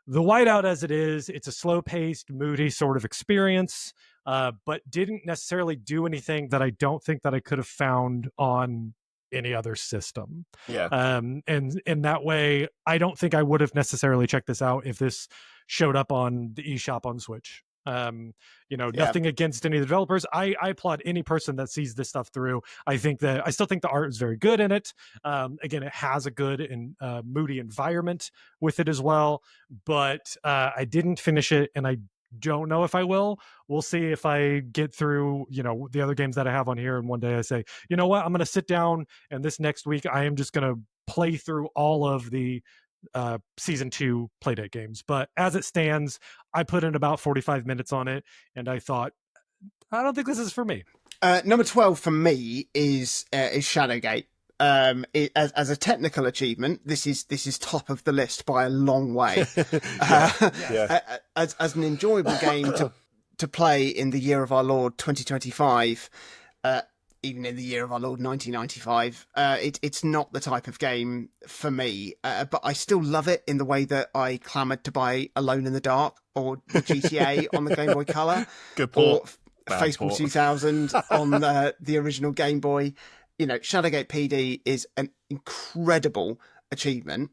the whiteout as it is, it's a slow-paced, moody sort of experience. But didn't necessarily do anything that I don't think that I could have found on any other system. Yeah. And in that way, I don't think I would have necessarily checked this out if this showed up on the eShop on Switch. Nothing against any of the developers. I applaud any person that sees this stuff through. I still think the art is very good in it. Again, it has a good and moody environment with it as well, but I didn't finish it, and I don't know if I will. We'll see if I get through, the other games that I have on here. And one day I say, you know what, I'm going to sit down and this next week, I am just going to play through all of the season 2 Playdate games. But as it stands, I put in about 45 minutes on it. And I thought, I don't think this is for me. Number 12 for me is Shadowgate. As a technical achievement, this is top of the list by a long way. As an enjoyable game to play in the year of our Lord 2025, even in the year of our Lord 1995, it's not the type of game for me. But I still love it in the way that I clamoured to buy Alone in the Dark or the GTA on the Game Boy Color, good port, or Facebook 2000 on the original Game Boy. Shadowgate PD is an incredible achievement.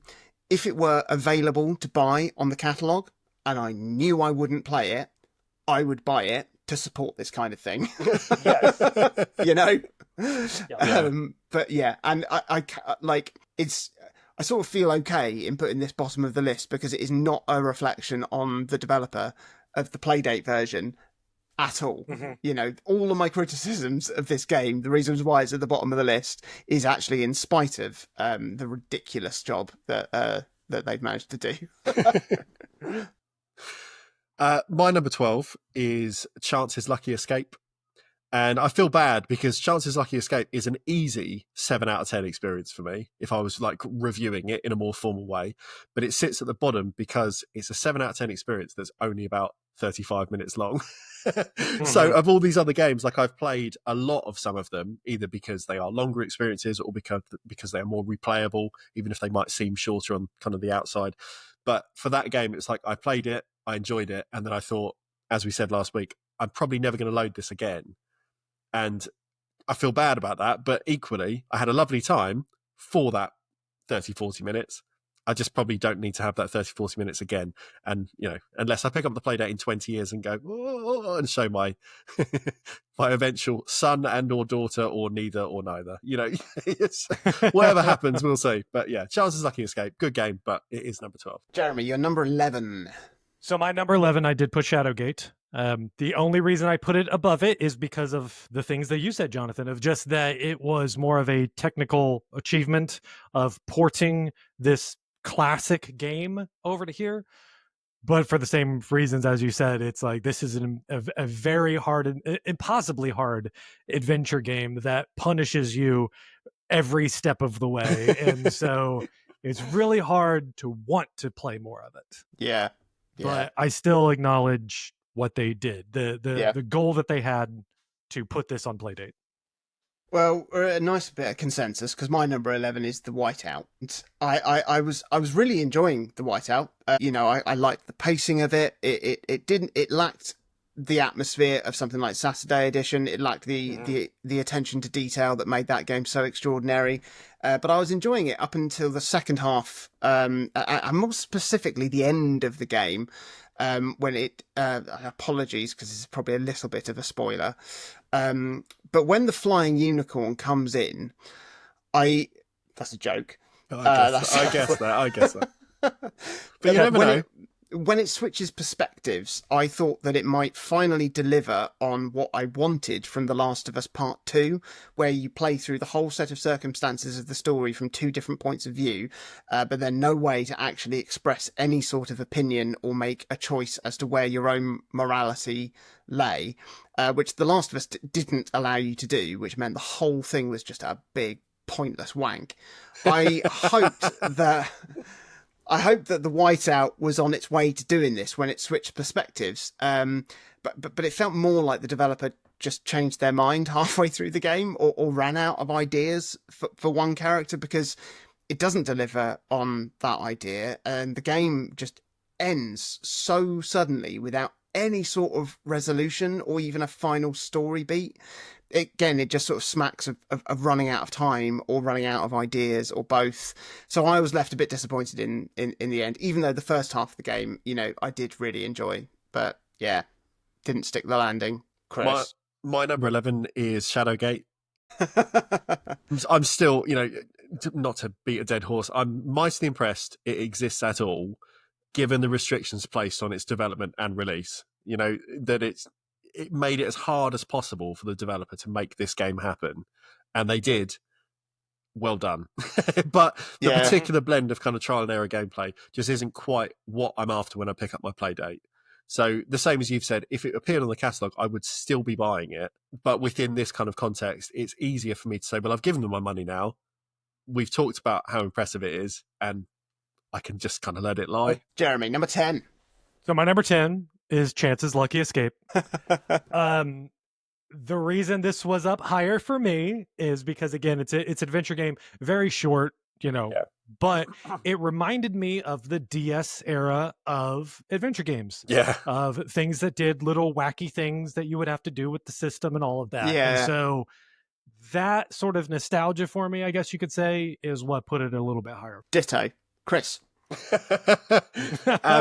If it were available to buy on the catalogue, and I knew I wouldn't play it, I would buy it to support this kind of thing. But yeah, and I sort of feel okay in putting this bottom of the list because it is not a reflection on the developer of the Playdate version at all. All of my criticisms of this game, the reasons why it's at the bottom of the list, is actually in spite of the ridiculous job that they've managed to do. My number 12 is Chance's Lucky Escape. And I feel bad because Chance's Lucky Escape is an easy 7 out of 10 experience for me if I was like reviewing it in a more formal way. But it sits at the bottom because it's a 7 out of 10 experience that's only about 35 minutes long. So of all these other games, like I've played a lot of some of them, either because they are longer experiences or because they are more replayable, even if they might seem shorter on kind of the outside. But for that game, it's like I played it, I enjoyed it, and then I thought, as we said last week, I'm probably never going to load this again. And I feel bad about that, but equally, I had a lovely time for that 30, 40 minutes. I just probably don't need to have that 30, 40 minutes again. And, unless I pick up the Playdate in 20 years and go, oh, and show my my eventual son and or daughter or neither or neither. It's, whatever happens, we'll see. But yeah, Charles' Lucky Escape, good game, but it is number 12. Jeremy, you're number 11. So my number 11, I did put Shadowgate. The only reason I put it above it is because of the things that you said, Jonathan, of just that it was more of a technical achievement of porting this classic game over to here. But for the same reasons as you said, it's like this is a very hard, impossibly hard adventure game that punishes you every step of the way. And so it's really hard to want to play more of it. Yeah. But I still acknowledge what they did, the goal that they had to put this on Playdate. Well, a nice bit of consensus, because my number 11 is the Whiteout. I was really enjoying the Whiteout. I liked the pacing of it. It lacked the atmosphere of something like Saturday Edition. It lacked the attention to detail that made that game so extraordinary. But I was enjoying it up until the second half, and more specifically the end of the game, when it apologies because it's probably a little bit of a spoiler, but when the flying unicorn comes in, that's a joke. I guess that. But you never know. When it switches perspectives, I thought that it might finally deliver on what I wanted from The Last of Us Part 2, where you play through the whole set of circumstances of the story from two different points of view, but then no way to actually express any sort of opinion or make a choice as to where your own morality lay, which The Last of Us didn't allow you to do, which meant the whole thing was just a big, pointless wank. I hoped that the Whiteout was on its way to doing this when it switched perspectives. But it felt more like the developer just changed their mind halfway through the game or ran out of ideas for one character, because it doesn't deliver on that idea. And the game just ends so suddenly without any sort of resolution or even a final story beat. Again, it just sort of smacks of running out of time or running out of ideas or both. So I was left a bit disappointed in the end, even though the first half of the game, I did really enjoy. But yeah, didn't stick the landing. Chris? My number 11 is Shadowgate. I'm still, not to beat a dead horse, I'm mightily impressed it exists at all, given the restrictions placed on its development and release. That it made it as hard as possible for the developer to make this game happen. And they did. Well done. But the particular blend of kind of trial and error gameplay just isn't quite what I'm after when I pick up my Playdate. So the same as you've said, if it appeared on the catalogue, I would still be buying it. But within this kind of context, it's easier for me to say, well, I've given them my money now. We've talked about how impressive it is, and I can just kind of let it lie. Jeremy, number 10. So my number 10 is Chance's Lucky Escape. The reason this was up higher for me is because, again, it's an adventure game, very short, but it reminded me of the DS era of adventure games. Yeah. Of things that did little wacky things that you would have to do with the system and all of that. Yeah. And so that sort of nostalgia for me, I guess you could say, is what put it a little bit higher. Ditto. Chris?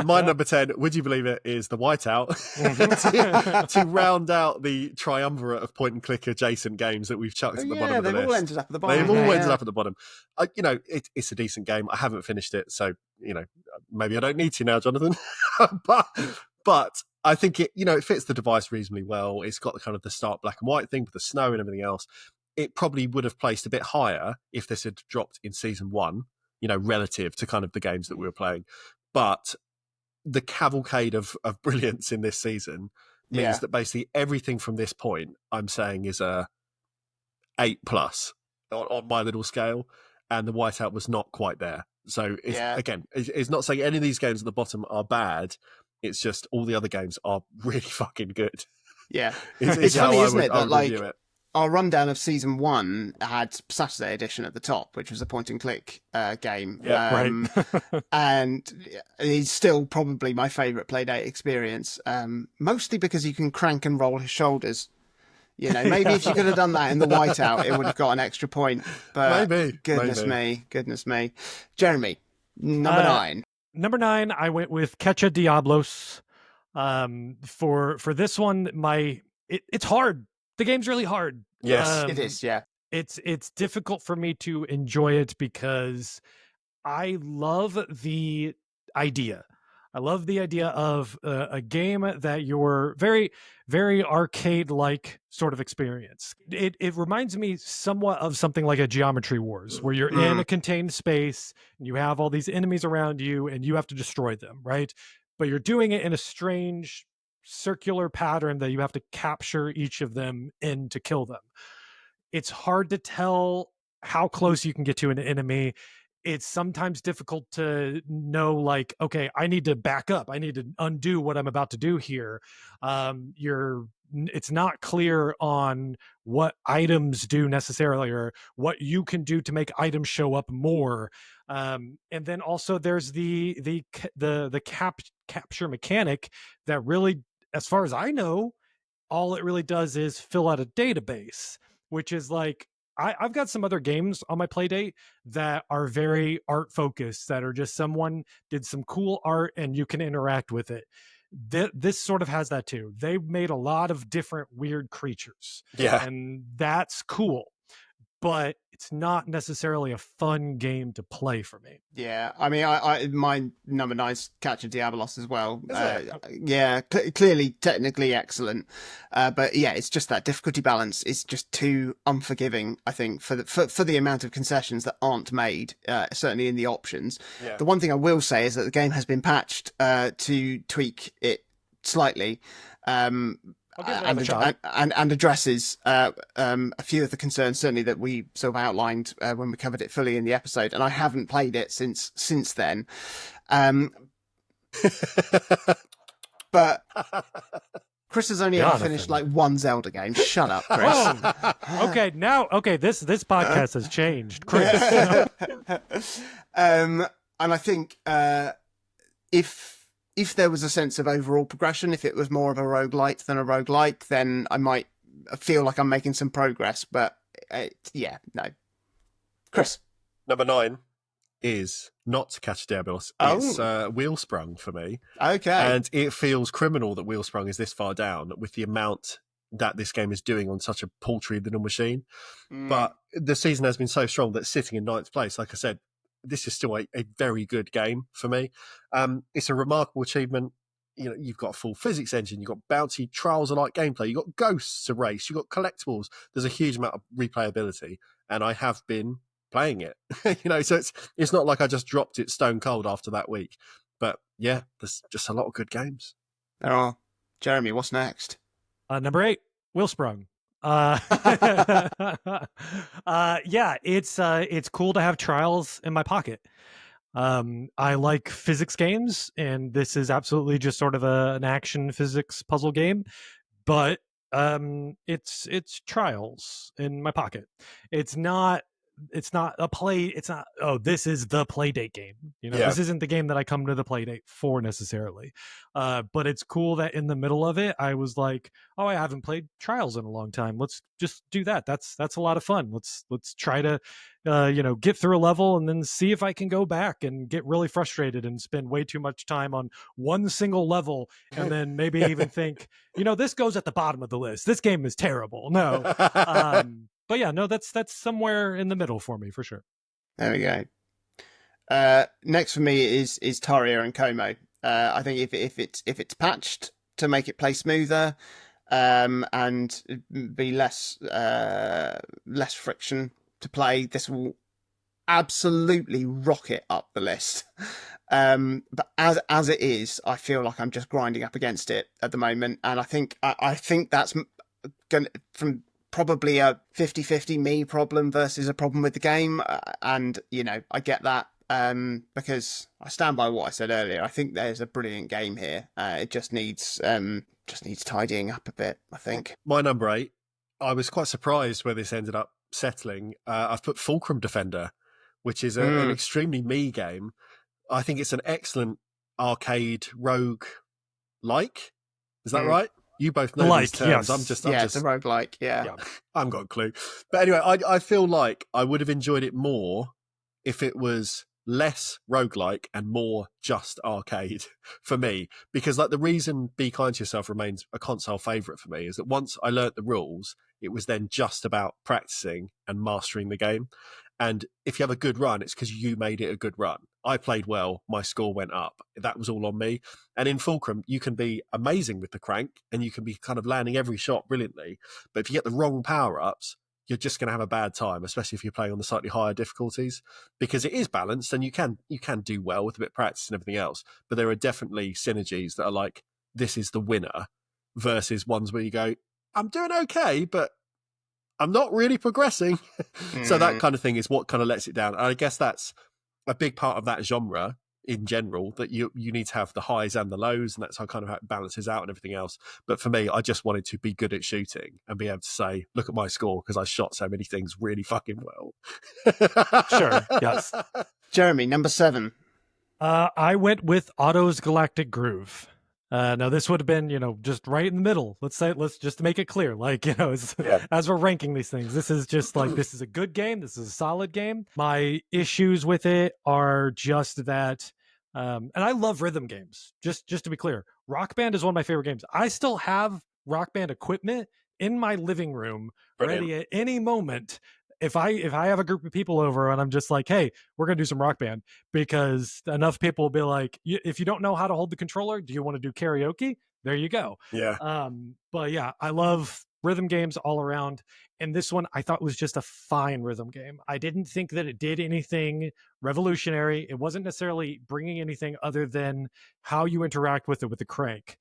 My number 10, would you believe it, is the Whiteout. to round out the triumvirate of point and click adjacent games that we've chucked at the bottom of the list. They've all ended up at the bottom. They've all ended up at the bottom. It's a decent game. I haven't finished it, so maybe I don't need to now, Jonathan. but I think it fits the device reasonably well. It's got the kind of the stark black and white thing with the snow and everything else. It probably would have placed a bit higher if this had dropped in season 1. Relative to kind of the games that we were playing. But the cavalcade of brilliance in this season means that basically everything from this point, I'm saying, is a 8+ on my little scale, and the Whiteout was not quite there. So, it's not saying any of these games at the bottom are bad. It's just all the other games are really fucking good. Yeah. It's funny, how isn't it, that, review it. our rundown of season 1 had Saturday Edition at the top, which was a point and click game. Yeah, right. And it's still probably my favourite Playdate experience, mostly because you can crank and roll his shoulders. You know, maybe if you could have done that in the whiteout, it would have got an extra point. But maybe. Goodness me. Jeremy, number 9. Number 9, I went with Catcha Diablos. For this one, it's hard. The game's really hard. Yes, it is. Yeah, it's difficult for me to enjoy it because I love the idea. I love the idea of a game that you're very, very arcade-like sort of experience. It reminds me somewhat of something like a Geometry Wars, where you're in a contained space and you have all these enemies around you and you have to destroy them, right? But you're doing it in a strange circular pattern that you have to capture each of them in to kill them. It's hard to tell how close you can get to an enemy. It's sometimes difficult to know, like, okay, I need to back up. I need to undo what I'm about to do here. It's not clear on what items do necessarily, or what you can do to make items show up more. And then also there's the capture mechanic that really, as far as I know, all it really does is fill out a database, which is like, I've got some other games on my Playdate that are very art focused, that are just someone did some cool art and you can interact with it. This sort of has that too. They've made a lot of different weird creatures. Yeah. And that's cool. But it's not necessarily a fun game to play for me. Yeah, I mean, my number 9's Catcha Diablos as well. Yeah, clearly technically excellent, but yeah, it's just that difficulty balance is just too unforgiving, I think, for the amount of concessions that aren't made, certainly in the options. Yeah. The one thing I will say is that the game has been patched to tweak it slightly. And addresses a few of the concerns, certainly, that we sort of outlined when we covered it fully in the episode. And I haven't played it since then. But Chris has only ever finished like one Zelda game. Shut up, Chris. Okay, this podcast has changed, Chris. And I think if there was a sense of overall progression, if it was more of a roguelite than a roguelike, then I might feel like I'm making some progress. But no. Chris. Number 9 is not Catcha Diablos. It's Wheelsprung for me. Okay. And it feels criminal that Wheelsprung is this far down with the amount that this game is doing on such a paltry little machine. But the season has been so strong that sitting in 9th place, like I said, this is still a very good game for me. It's a remarkable achievement. You know, you've got a full physics engine, you've got bouncy trials-alike gameplay, you've got ghosts to race, you've got collectibles. There's a huge amount of replayability, and I have been playing it. So it's not like I just dropped it stone cold after that week. But yeah, there's just a lot of good games. There are. Jeremy, what's next? Number 8, Wheelsprung. It's cool to have trials in my pocket. I like physics games, and this is absolutely just sort of an action physics puzzle game, but it's trials in my pocket. It's not this is the Playdate game. This isn't the game that I come to the Playdate for necessarily. But it's cool that in the middle of it, I was like, oh, I haven't played Trials in a long time. Let's just do that. That's a lot of fun. Let's try to, get through a level and then see if I can go back and get really frustrated and spend way too much time on one single level. And then maybe even think, this goes at the bottom of the list. This game is terrible. No. But yeah, no, that's somewhere in the middle for me, for sure. There we go. Next for me is Taria Como. I think if it's patched to make it play smoother, and be less friction to play, this will absolutely rocket up the list. But as it is, I feel like I'm just grinding up against it at the moment, and I think that's going from probably a 50-50 me problem versus a problem with the game. And, I get that because I stand by what I said earlier. I think there's a brilliant game here. It just needs tidying up a bit, I think. My number 8, I was quite surprised where this ended up settling. I've put Fulcrum Defender, which is an extremely me game. I think it's an excellent arcade rogue like. Is that right? You both know these terms. Yes. I'm just it's a roguelike. Yeah. I haven't got a clue. But anyway, I feel like I would have enjoyed it more if it was less roguelike and more just arcade for me. Because like the reason Be Kind to Yourself remains a console favourite for me is that once I learnt the rules, it was then just about practicing and mastering the game. And if you have a good run, it's because you made it a good run. I played well, my score went up. That was all on me. And in Fulcrum, you can be amazing with the crank and you can be kind of landing every shot brilliantly. But if you get the wrong power-ups, you're just going to have a bad time, especially if you're playing on the slightly higher difficulties, because it is balanced and you can do well with a bit of practice and everything else. But there are definitely synergies that are like, this is the winner, versus ones where you go, I'm doing okay, but I'm not really progressing. So that kind of thing is what kind of lets it down. And I guess that's a big part of that genre in general, that you need to have the highs and the lows, and that's how kind of how it balances out and everything else. But for me, I just wanted to be good at shooting and be able to say, look at my score, because I shot so many things really fucking well. Sure, yes. Jeremy, number 7. I went with Otto's Galactic Groove. Now this would have been, just right in the middle. Let's just to make it clear, like, as we're ranking these things, this is just like, this is a good game. This is a solid game. My issues with it are just that, and I love rhythm games. Just to be clear, Rock Band is one of my favorite games. I still have Rock Band equipment in my living room, ready at any moment. If I have a group of people over and I'm just like, hey, we're going to do some Rock Band, because enough people will be like, if you don't know how to hold the controller, do you want to do karaoke? There you go. Yeah. But yeah, I love rhythm games all around. And this one I thought was just a fine rhythm game. I didn't think that it did anything revolutionary. It wasn't necessarily bringing anything other than how you interact with it with the crank.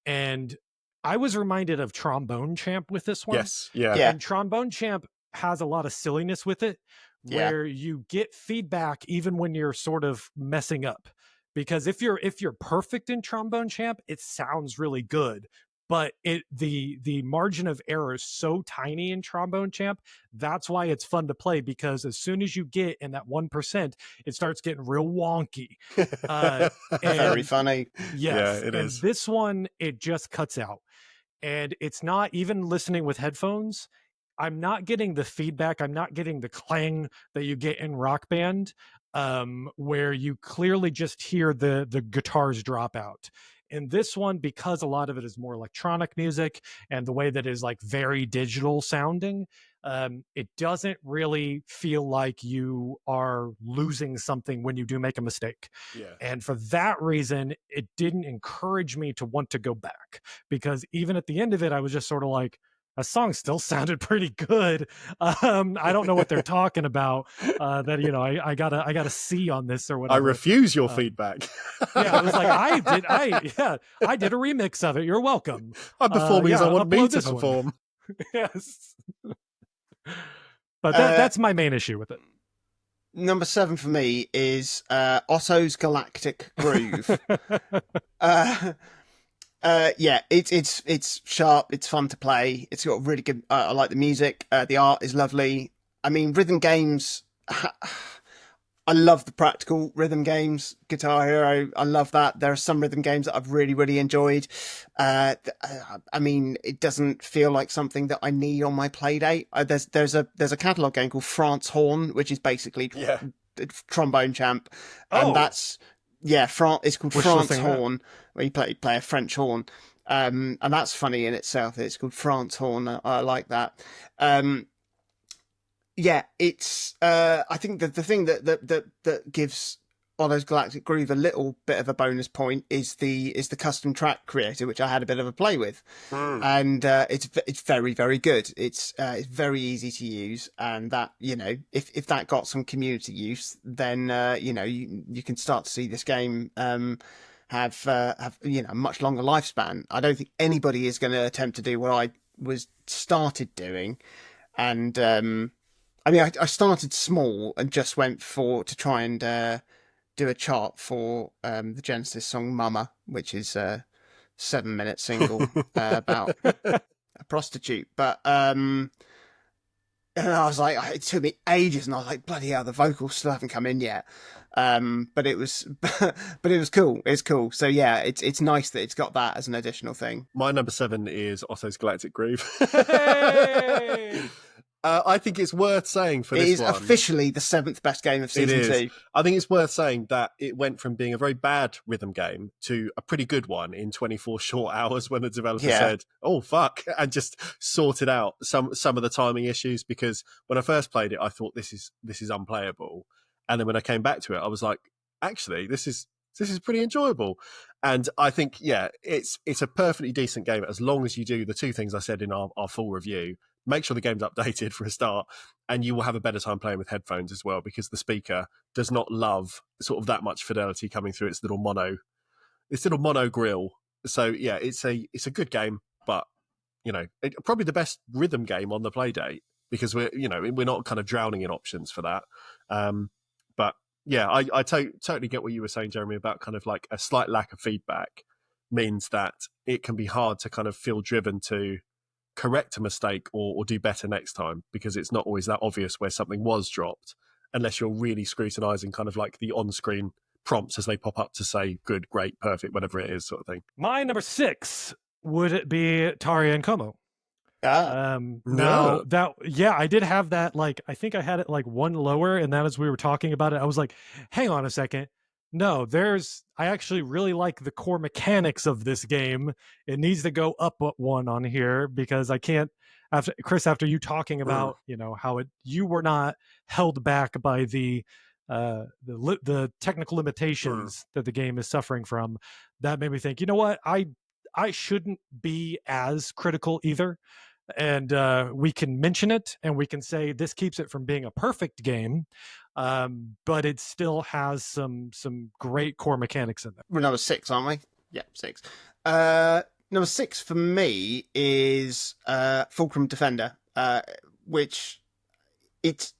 And I was reminded of Trombone Champ with this one. Yes. Yeah. And Trombone Champ has a lot of silliness with it, where you get feedback even when you're sort of messing up, because if you're perfect in Trombone Champ, it sounds really good, but the margin of error is so tiny in Trombone Champ. That's why it's fun to play, because as soon as you get in that 1%, it starts getting real wonky. Very funny. Yes, yeah, it is. This one, it just cuts out, and it's not even listening with headphones. I'm not getting the feedback. I'm not getting the clang that you get in Rock Band, where you clearly just hear the guitars drop out. In this one, because a lot of it is more electronic music and the way that is like very digital sounding, it doesn't really feel like you are losing something when you do make a mistake. Yeah. And for that reason, it didn't encourage me to want to go back, because even at the end of it, I was just sort of like, a song still sounded pretty good. I don't know what they're talking about. I got a C on this or whatever. I refuse your feedback. Yeah, I was like, I did a remix of it. You're welcome. I'm performing as I want me to perform. Yes. But that's my main issue with it. Number 7 for me is Otto's Galactic Groove. It's sharp. It's fun to play. It's got really good. I like the music. The art is lovely. I mean, rhythm games. I love the practical rhythm games. Guitar Hero. I love that. There are some rhythm games that I've really, really enjoyed. I mean, it doesn't feel like something that I need on my Playdate. There's a catalog game called France Horn, which is basically Trombone Champ, and that's. Yeah, it's called France Horn, where you play a French horn, and that's funny in itself. It's called France Horn. I like that. It's. I think that the thing that gives Otto's Galactic Groove a little bit of a bonus point is the custom track creator, which I had a bit of a play with, and it's very, very good. It's very easy to use, and that, if that got some community use, then you can start to see this game have a much longer lifespan. I don't think anybody is going to attempt to do what I was started doing, and I started small and just went to try and do a chart for the Genesis song Mama, which is a 7-minute single about prostitute. But and I was like, it took me ages, and I was like, bloody hell, the vocals still haven't come in yet. But it was, but it was cool. It's cool. So yeah, it's nice that it's got that as an additional thing. My number 7 is Otto's Galactic Groove. Hey! I think it's worth saying for this one. It is officially the 7th best game of season 2. I think it's worth saying that it went from being a very bad rhythm game to a pretty good one in 24 short hours when the developer said, "Oh fuck," and just sorted out some of the timing issues. Because when I first played it, I thought this is unplayable, and then when I came back to it, I was like, actually, this is pretty enjoyable. And I think, it's a perfectly decent game as long as you do the 2 things I said in our full review. Make sure the game's updated for a start, and you will have a better time playing with headphones as well, because the speaker does not love sort of that much fidelity coming through its little mono grill. So yeah, it's a good game, but probably the best rhythm game on the Playdate, because we're not kind of drowning in options for that. But yeah, I totally get what you were saying, Jeremy, about kind of like a slight lack of feedback means that it can be hard to kind of feel driven to correct a mistake or do better next time, because it's not always that obvious where something was dropped, unless you're really scrutinizing kind of like the on-screen prompts as they pop up to say good, great, perfect, whatever it is, sort of thing. My number 6 would be Taria Como. No. I did have that, like, I think I had it like one lower, and that as we were talking about it, I was like, hang on a second. No, I actually really like the core mechanics of this game. It needs to go up one on here, because I can't, after you talking about, how you were not held back by the technical limitations that the game is suffering from, that made me think, you know what, I shouldn't be as critical either. And we can mention it, and we can say this keeps it from being a perfect game, but it still has some great core mechanics in there. We're number 6, aren't we? Yeah, 6. Number 6 for me is Fulcrum Defender, which it's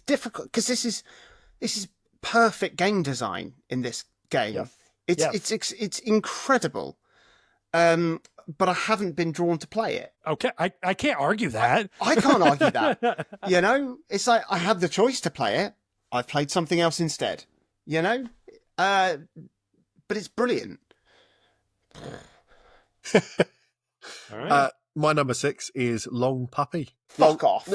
difficult because this is perfect game design in this game. Yeah. It's incredible. But I haven't been drawn to play it. Okay, I can't argue that. I can't argue that. It's like I had the choice to play it. I've played something else instead. But it's brilliant. All right. My number 6 is Long Puppy. Fuck off.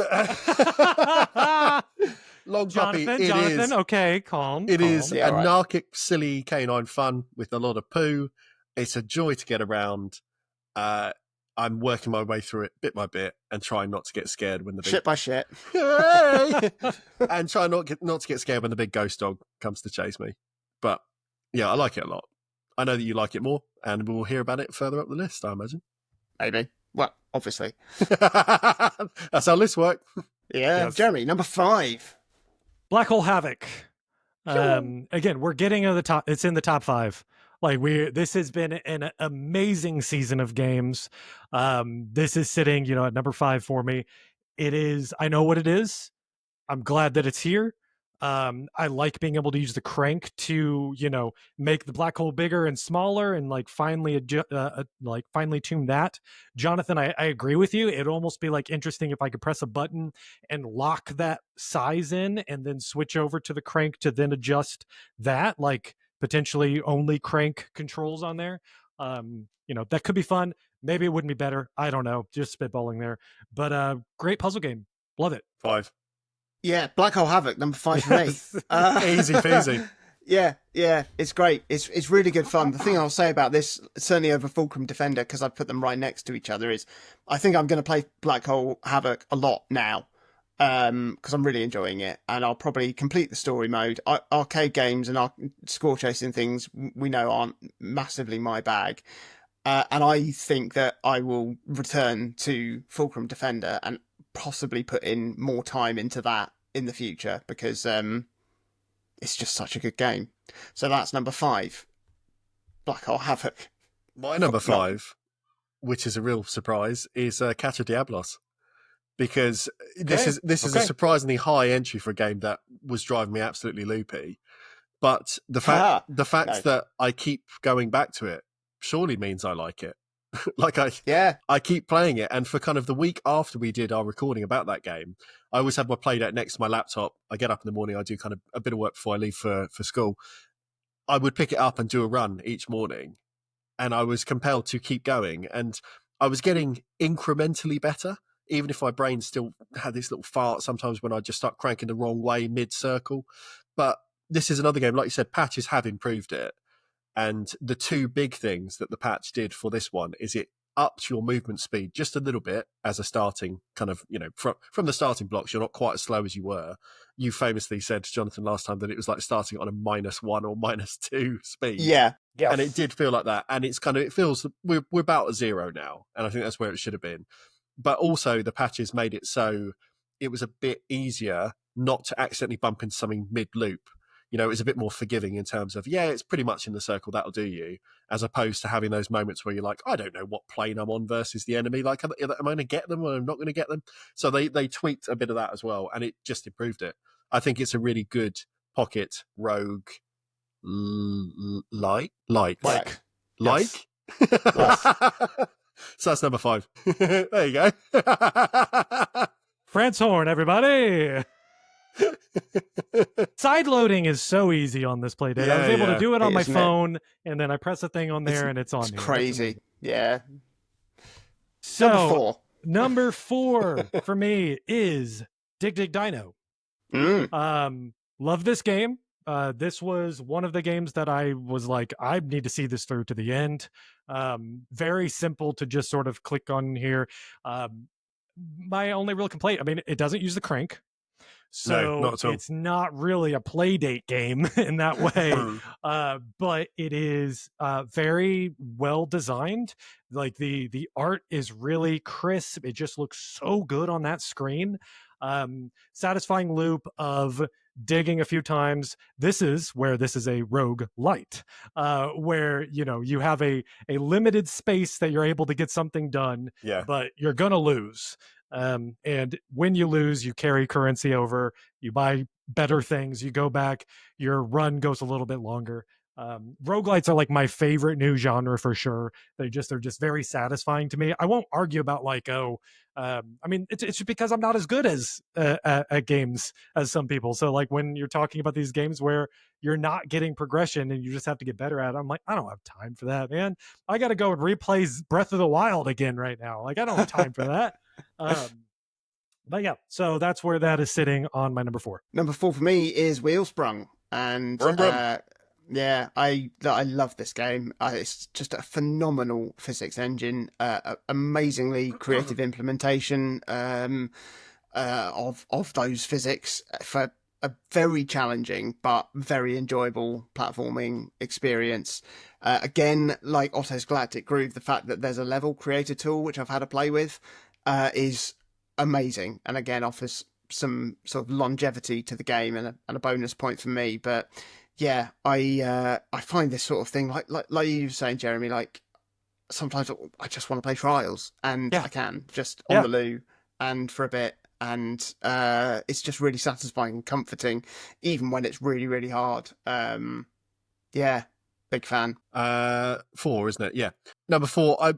Long Puppy. Jonathan, okay, calm. It is Yeah, anarchic, silly canine fun with a lot of poo. It's a joy to get around. I'm working my way through it bit by bit and trying not to get scared when the big... Shit by shit. And try not to get scared when the big ghost dog comes to chase me. But yeah, I like it a lot. I know that you like it more, and we'll hear about it further up the list, I imagine. Maybe. Well, obviously. That's how lists work. Yeah. Yes. Jeremy, number 5. Black Hole Havoc. Again, we're getting to the top. It's in the top 5. Like this has been an amazing season of games. This is sitting, at number 5 for me. It is. I know what it is. I'm glad that it's here. I like being able to use the crank to, make the black hole bigger and smaller, and finally tune that. Jonathan, I agree with you. It'd almost be interesting if I could press a button and lock that size in, and then switch over to the crank to then adjust that. Potentially only crank controls on there. That could be fun. Maybe it wouldn't be better. I don't know. Just spitballing there. But great puzzle game. Love it. 5. Yeah, Black Hole Havoc, number 5 for me. Easy peasy. Yeah, it's great. It's really good fun. The thing I'll say about this, certainly over Fulcrum Defender, because I put them right next to each other, is I think I'm going to play Black Hole Havoc a lot now. Because I'm really enjoying it, and I'll probably complete the story mode. Arcade games and score chasing things we know aren't massively my bag, and I think that I will return to Fulcrum Defender and possibly put in more time into that in the future, because it's just such a good game. So that's number 5, Black Hole Havoc. My number 5, which is a real surprise, is Catcher Diablos. Because this is a surprisingly high entry for a game that was driving me absolutely loopy. But the fact that I keep going back to it surely means I like it. Like I keep playing it, and for kind of the week after we did our recording about that game, I always have my Playdate next to my laptop. I get up in the morning, I do kind of a bit of work before I leave for school. I would pick it up and do a run each morning, and I was compelled to keep going, and I was getting incrementally better, even if my brain still had this little fart sometimes when I just start cranking the wrong way mid-circle. But this is another game, like you said, patches have improved it. And the two big things that the patch did for this one is it upped your movement speed just a little bit as a starting kind of, from the starting blocks, you're not quite as slow as you were. You famously said, Jonathan, last time that it was like starting on a -1 or -2 speed. Yeah. And it did feel like that. And it's kind of, it feels, we're about a 0 now. And I think that's where it should have been. But also the patches made it so it was a bit easier not to accidentally bump into something mid-loop. It was a bit more forgiving in terms of, it's pretty much in the circle, that'll do you, as opposed to having those moments where you're like, I don't know what plane I'm on versus the enemy. Like, am I going to get them or am I not going to get them? So they tweaked a bit of that as well, and it just improved it. I think it's a really good pocket rogue like. Yes. So that's number 5. There you go. France horn, everybody. Side loading is so easy on this Playdate. I was able to do it on my phone, and then I press a thing on there, and it's on. It's crazy. Yeah. So number 4 for me is Dig Dig Dino. Love this game. This was one of the games that I was like, I need to see this through to the end. Very simple to just sort of click on here. My only real complaint, I mean, it doesn't use the crank. So not at all. It's not really a Playdate game in that way, but it is very well designed. Like the art is really crisp. It just looks so good on that screen. Satisfying loop of digging a few times. This is a rogue light, where you have a limited space that you're able to get something done, but you're gonna lose. And when you lose, you carry currency over, you buy better things, you go back, your run goes a little bit longer. Roguelites are like my favorite new genre for sure. They're just very satisfying to me. I won't argue about like, I mean, it's because I'm not as good as at games as some people. So like when you're talking about these games where you're not getting progression and you just have to get better at it, I'm like, I don't have time for that, man. I got to go and replay Breath of the Wild again right now. Like I don't have time for that. But yeah, so that's where that is sitting on my number 4. Number 4 for me is Wheelsprung, and yeah, I love this game. It's just a phenomenal physics engine, amazingly creative implementation of those physics for a very challenging but very enjoyable platforming experience. Again, like Otto's Galactic Groove, the fact that there's a level creator tool which I've had to play with is amazing, and again offers some sort of longevity to the game and a bonus point for me. But yeah, I find this sort of thing like you were saying, Jeremy, like sometimes I just want to play Trials, and I can just on the loo and for a bit, and it's just really satisfying and comforting, even when it's really, really hard. Big fan. 4, isn't it? Yeah. Number 4, I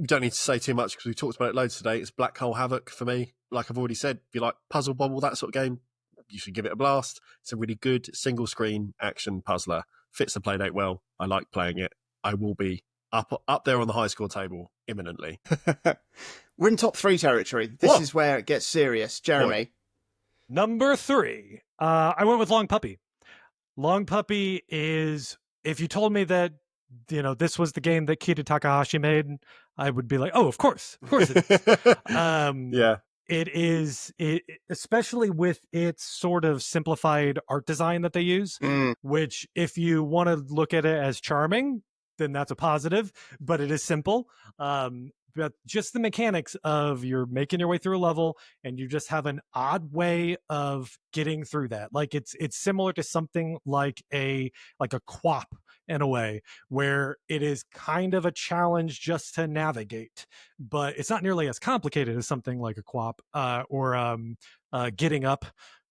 don't need to say too much because we talked about it loads today. It's Black Hole Havoc for me. Like I've already said, if you like Puzzle Bobble, that sort of game, you should give it a blast. It's a really good single screen action puzzler. Fits the Playdate well. I like playing it. I will be up there on the high score table imminently. We're in top 3 territory. This is where it gets serious. Jeremy. Number 3. I went with Long Puppy. Long Puppy is, if you told me that, this was the game that Kita Takahashi made, I would be like, oh, of course it is. It is, especially with its sort of simplified art design that they use, which if you want to look at it as charming, then that's a positive, but it is simple. But just the mechanics of you're making your way through a level and you just have an odd way of getting through that. Like it's similar to something like a QWOP in a way, where it is kind of a challenge just to navigate, but it's not nearly as complicated as something like a QWOP or Getting Up,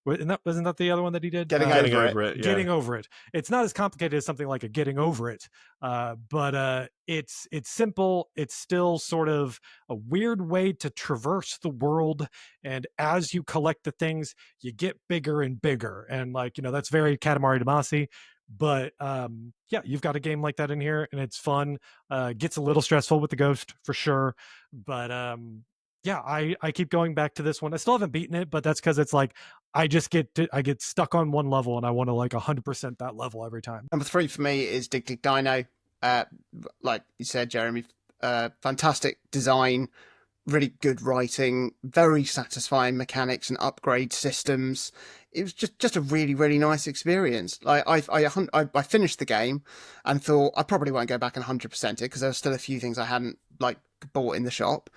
Wasn't that the other one that he did? Getting over it. Yeah. Getting over it. It's not as complicated as something like a getting over it, but it's simple. It's still sort of a weird way to traverse the world, and as you collect the things, you get bigger and bigger, and that's very Katamari Damacy. But yeah, you've got a game like that in here, and it's fun. Gets a little stressful with the ghost for sure, but yeah, I keep going back to this one. I still haven't beaten it, but that's because it's like I get stuck on one level and I want to 100% that level every time. Number 3 for me is Dig Dig Dino. Like you said, Jeremy, fantastic design, really good writing, very satisfying mechanics and upgrade systems. It was just a really, really nice experience. Like I finished the game and thought I probably won't go back and 100% it because there were still a few things I hadn't bought in the shop.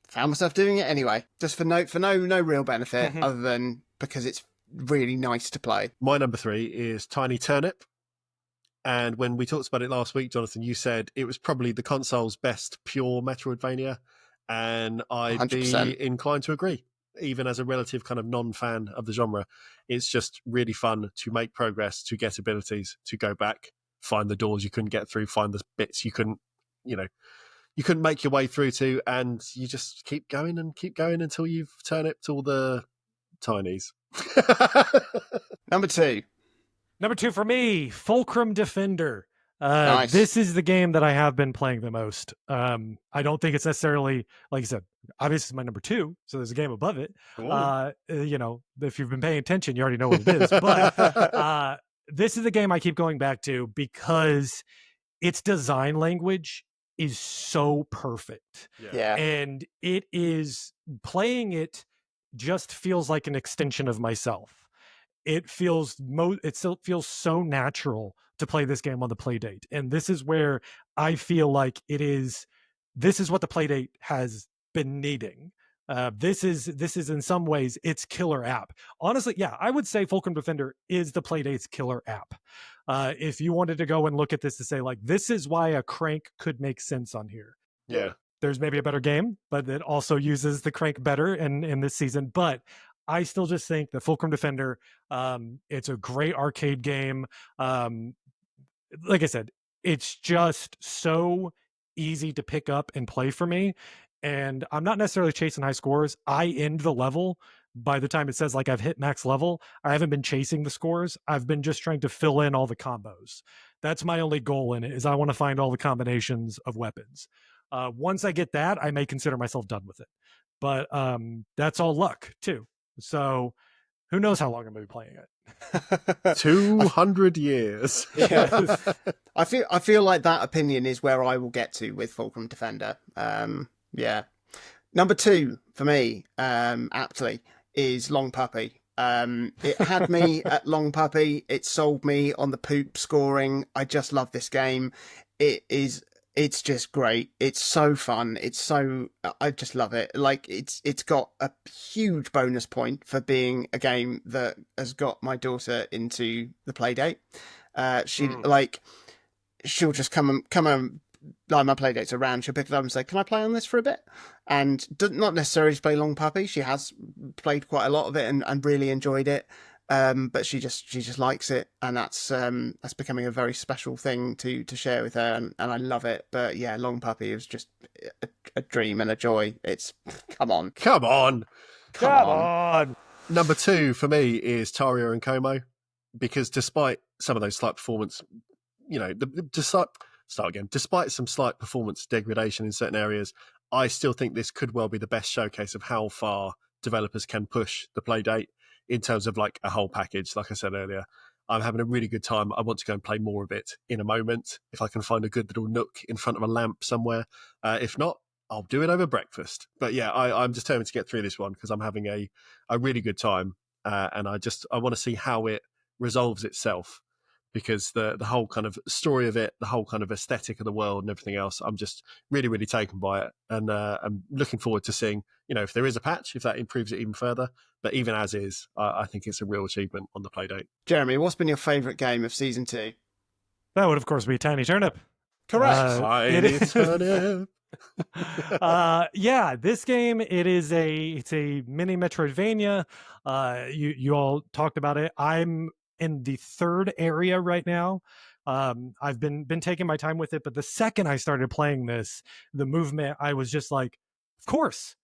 Found myself doing it anyway, just for no real benefit other than because it's really nice to play. My number 3 is Tiny Turnip. And when we talked about it last week, Jonathan, you said it was probably the console's best pure Metroidvania. And I'd 100%. be inclined to agree. Even as a relative kind of non-fan of the genre, it's just really fun to make progress, to get abilities, to go back, find the doors you couldn't get through, find the bits you couldn't make your way through to, and you just keep going until you've turnipped all the tinies. Number 2. Number 2 for me, Fulcrum Defender. Nice. This is the game that I have been playing the most. I don't think it's necessarily, like you said, obviously it's my number 2, so there's a game above it. If you've been paying attention, you already know what it is. But this is the game I keep going back to because its design language is so perfect. Yeah. And it is, playing it just feels like an extension of myself. It still feels so natural to play this game on the Playdate. And this is where I feel like this is what the Playdate has been needing. This is in some ways its killer app. Honestly, yeah, I would say Fulcrum Defender is the Playdate's killer app. If you wanted to go and look at this to say this is why a crank could make sense on here. Yeah. There's maybe a better game, but it also uses the crank better in this season. But I still just think that Fulcrum Defender, it's a great arcade game. Like I said, it's just so easy to pick up and play for me. And I'm not necessarily chasing high scores. I end the level by the time it says I've hit max level. I haven't been chasing the scores. I've been just trying to fill in all the combos. That's my only goal in it, is I want to find all the combinations of weapons. Once I get that, I may consider myself done with it. But that's all luck too. So who knows how long I'm going to be playing it? 200 years. Yeah. I feel like that opinion is where I will get to with Fulcrum Defender. Yeah. Number 2 for me, aptly, is Long Puppy. It had me at Long Puppy. It sold me on the poop scoring. I just love this game. It's just great. It's so fun. I just love it. It's got a huge bonus point for being a game that has got my daughter into the Playdate. She'll just come and like my Playdate's around. She'll pick it up and say, "Can I play on this for a bit?" And not necessarily to play Long Puppy. She has played quite a lot of it and really enjoyed it. But she just likes it, and that's becoming a very special thing to share with her, and I love it. But yeah, Long Puppy is just a dream and a joy. It's come on. Number 2 for me is Taria Como, because despite some of those slight performance, despite some slight performance degradation in certain areas, I still think this could well be the best showcase of how far developers can push the Playdate in terms of a whole package. Like I said earlier, I'm having a really good time. I want to go and play more of it in a moment, if I can find a good little nook in front of a lamp somewhere. If not, I'll do it over breakfast. But yeah, I'm determined to get through this one because I'm having a really good time. And I want to see how it resolves itself, because the whole kind of story of it, the whole kind of aesthetic of the world and everything else, I'm just really, really taken by it. And I'm looking forward to seeing, if there is a patch, if that improves it even further. But even as is, I think it's a real achievement on the Playdate. Jeremy, what's been your favourite game of Season 2? That would, of course, be Tiny Turnip. Correct. Tiny Turnip. Yeah, this game, it's a mini Metroidvania. You all talked about it. I'm in the third area right now. I've been taking my time with it, but the second I started playing this, the movement, I was just like, of course,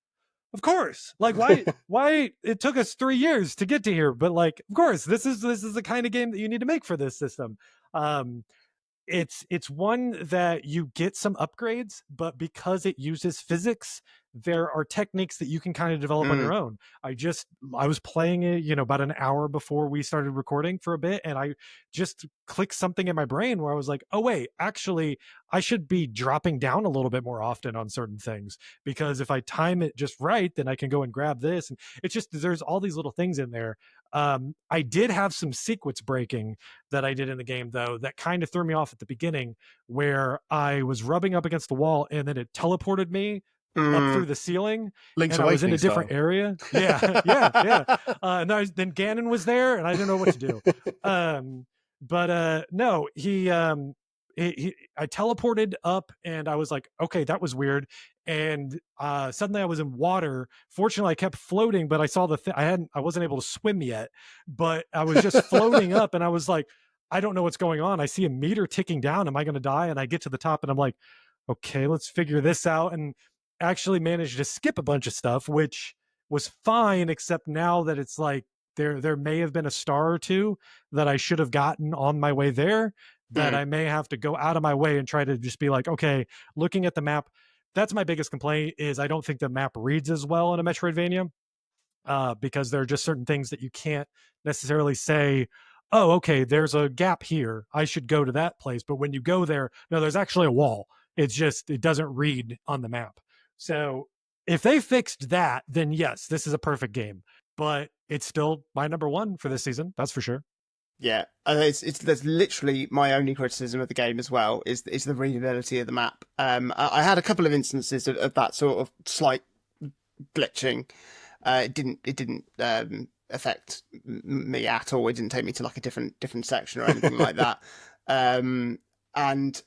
like why it took us 3 years to get to here, but like, of course, this is the kind of game that you need to make for this system. um it's one that you get some upgrades, but because it uses physics, there are techniques that you can kind of develop on Mm. your own. I was playing it, about an hour before we started recording for a bit, and I just clicked something in my brain where I was like, oh wait, actually I should be dropping down a little bit more often on certain things, because if I time it just right, then I can go and grab this. And it's just, there's all these little things in there. I did have some sequence breaking that I did in the game, though, that kind of threw me off at the beginning, where I was rubbing up against the wall and then it teleported me up through the ceiling, Link's and I was in Awakening a different style. area. Yeah. And then Ganon was there, and I didn't know what to do. But no, I teleported up, and I was like, okay, that was weird. And suddenly I was in water. Fortunately, I kept floating, but I saw I wasn't able to swim yet, but I was just floating up, and I was like, I don't know what's going on. I see a meter ticking down. Am I going to die? And I get to the top, and I'm like, okay, let's figure this out. And actually managed to skip a bunch of stuff, which was fine, except now that it's like there may have been a star or two that I should have gotten on my way there, that I may have to go out of my way and try to just be like, okay, looking at the map. That's my biggest complaint, is I don't think the map reads as well in a Metroidvania, because there are just certain things that you can't necessarily say, oh, okay, there's a gap here, I should go to that place. But when you go there, no, there's actually a wall. It's just, it doesn't read on the map. So if they fixed that, then yes, this is a perfect game. But it's still my number one for this season, that's for sure. Yeah, it's that's literally my only criticism of the game as well, is the readability of the map. I had a couple of instances of that sort of slight glitching. It didn't affect me at all. It didn't take me to like a different section or anything like that. And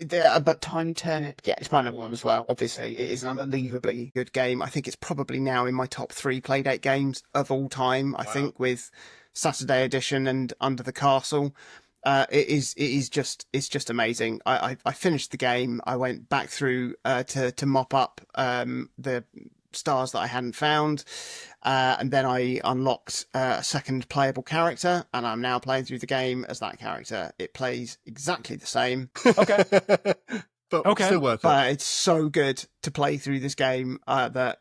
but Time Turnip, yeah, it's my number one as well. Obviously, it is an unbelievably good game. I think it's probably now in my top 3 Playdate games of all time. I think, with Saturday Edition and Under the Castle. It's just amazing. I finished the game. I went back through to mop up the stars that I hadn't found, and then I unlocked a second playable character, and I'm now playing through the game as that character. It plays exactly the same. Okay. But Okay. still worth it. But it's so good to play through this game that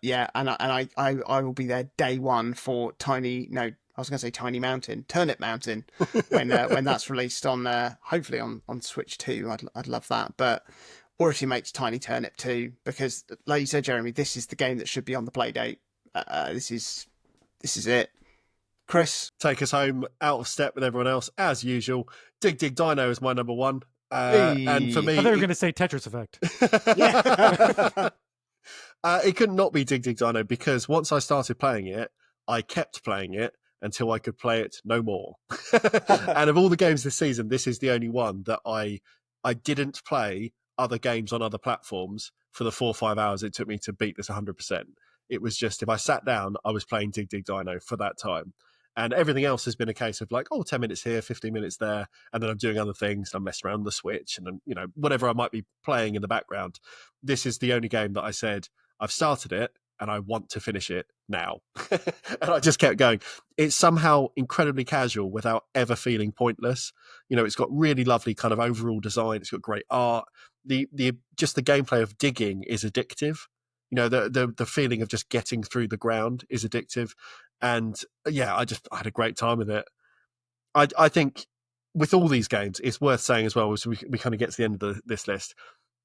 I will be there day one for Tiny Mountain, Turnip Mountain, when that's released on hopefully on Switch 2. I'd love that. But or if he makes Tiny Turnip 2, because like you said, Jeremy, this is the game that should be on the Playdate. This is it. Chris, take us home out of step with everyone else as usual. Dig Dig Dino is my number one. And for me, I thought you were going to say Tetris Effect. It could not be Dig Dig Dino, because once I started playing it, I kept playing it until I could play it no more. And of all the games this season, this is the only one that I didn't play other games on other platforms for the 4 or 5 hours it took me to beat this 100%. It was just, if I sat down, I was playing Dig Dig Dino for that time. And everything else has been a case of like, 10 minutes here, 15 minutes there. And then I'm doing other things. I'm messing around with the Switch and, whatever I might be playing in the background. This is the only game that I said, I've started it and I want to finish it now. And I just kept going. It's somehow incredibly casual without ever feeling pointless. It's got really lovely kind of overall design. It's got great art. The gameplay of digging is addictive. The feeling of just getting through the ground is addictive. And yeah, I had a great time with it. I think with all these games, it's worth saying as well, as we kind of get to the end of this list,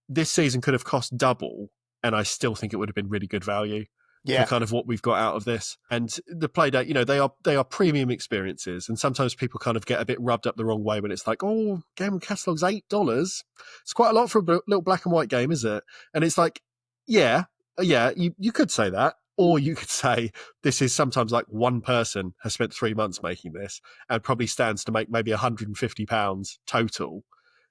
this season could have cost double, and I still think it would have been really good value for kind of what we've got out of this. And the Playdate, they are premium experiences, and sometimes people kind of get a bit rubbed up the wrong way when it's like, game catalog's $8. It's quite a lot for a little black and white game, is it? And it's like, yeah, you could say that. Or you could say this is sometimes like one person has spent 3 months making this and probably stands to make maybe £150 total.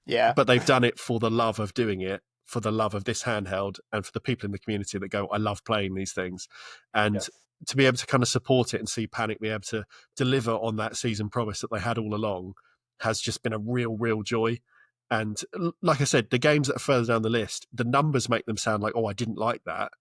Yeah. But they've done it for the love of doing it for the love of this handheld and for the people in the community that go, I love playing these things. And to be able to kind of support it and see Panic be able to deliver on that season promise that they had all along has just been a real joy. And like I said, the games that are further down the list, the numbers make them sound like, oh, I didn't like that.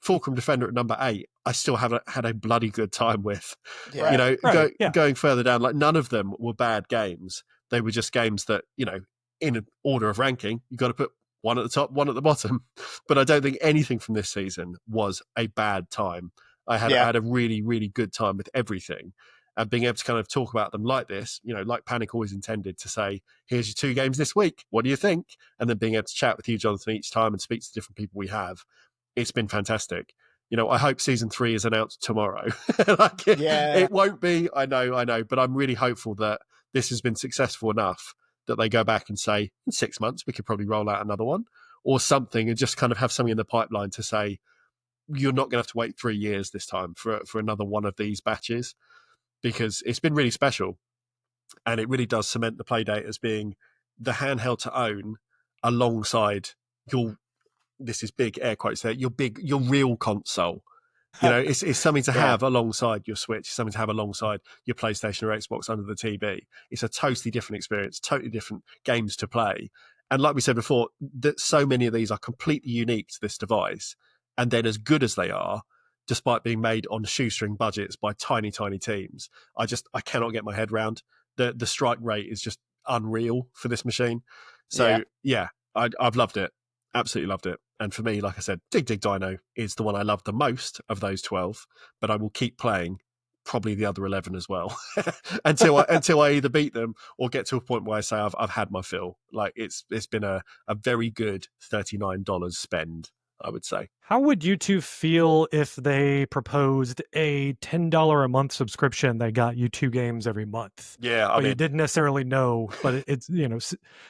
Fulcrum Defender at number 8, I still had a bloody good time with. Yeah. You know, Right. going further down, like none of them were bad games. They were just games that, you know, in an order of ranking, you got to put one at the top, one at the bottom. But I don't think anything from this season was a bad time. I had a really good time with everything. And being able to kind of talk about them like this, you know, like Panic always intended, to say, here's your 2 games this week. What do you think? And then being able to chat with you, Jonathan, each time and speak to different people we have. It's been fantastic. You know, I hope season 3 is announced tomorrow. It won't be, I know, but I'm really hopeful that this has been successful enough that they go back and say, in 6 months, we could probably roll out another one or something, and just kind of have something in the pipeline to say, you're not going to have to wait 3 years this time for another one of these batches, because it's been really special. And it really does cement the Playdate as being the handheld to own alongside your, this is big air quotes there, your real console. You know, it's something to have alongside your Switch, it's something to have alongside your PlayStation or Xbox under the TV. It's a totally different experience, totally different games to play. And like we said before, that so many of these are completely unique to this device. And then as good as they are, despite being made on shoestring budgets by tiny teams, I cannot get my head around. The strike rate is just unreal for this machine. So I've loved it. Absolutely loved it. And for me, like I said, Dig Dino is the one I love the most of those 12, but I will keep playing probably the other 11 as well until I either beat them or get to a point where I say I've had my fill. Like it's been a very good $39 spend, I would say. How would you two feel if they proposed a $10 a month subscription that got you 2 games every month? Yeah, but you didn't necessarily know, but it's, you know,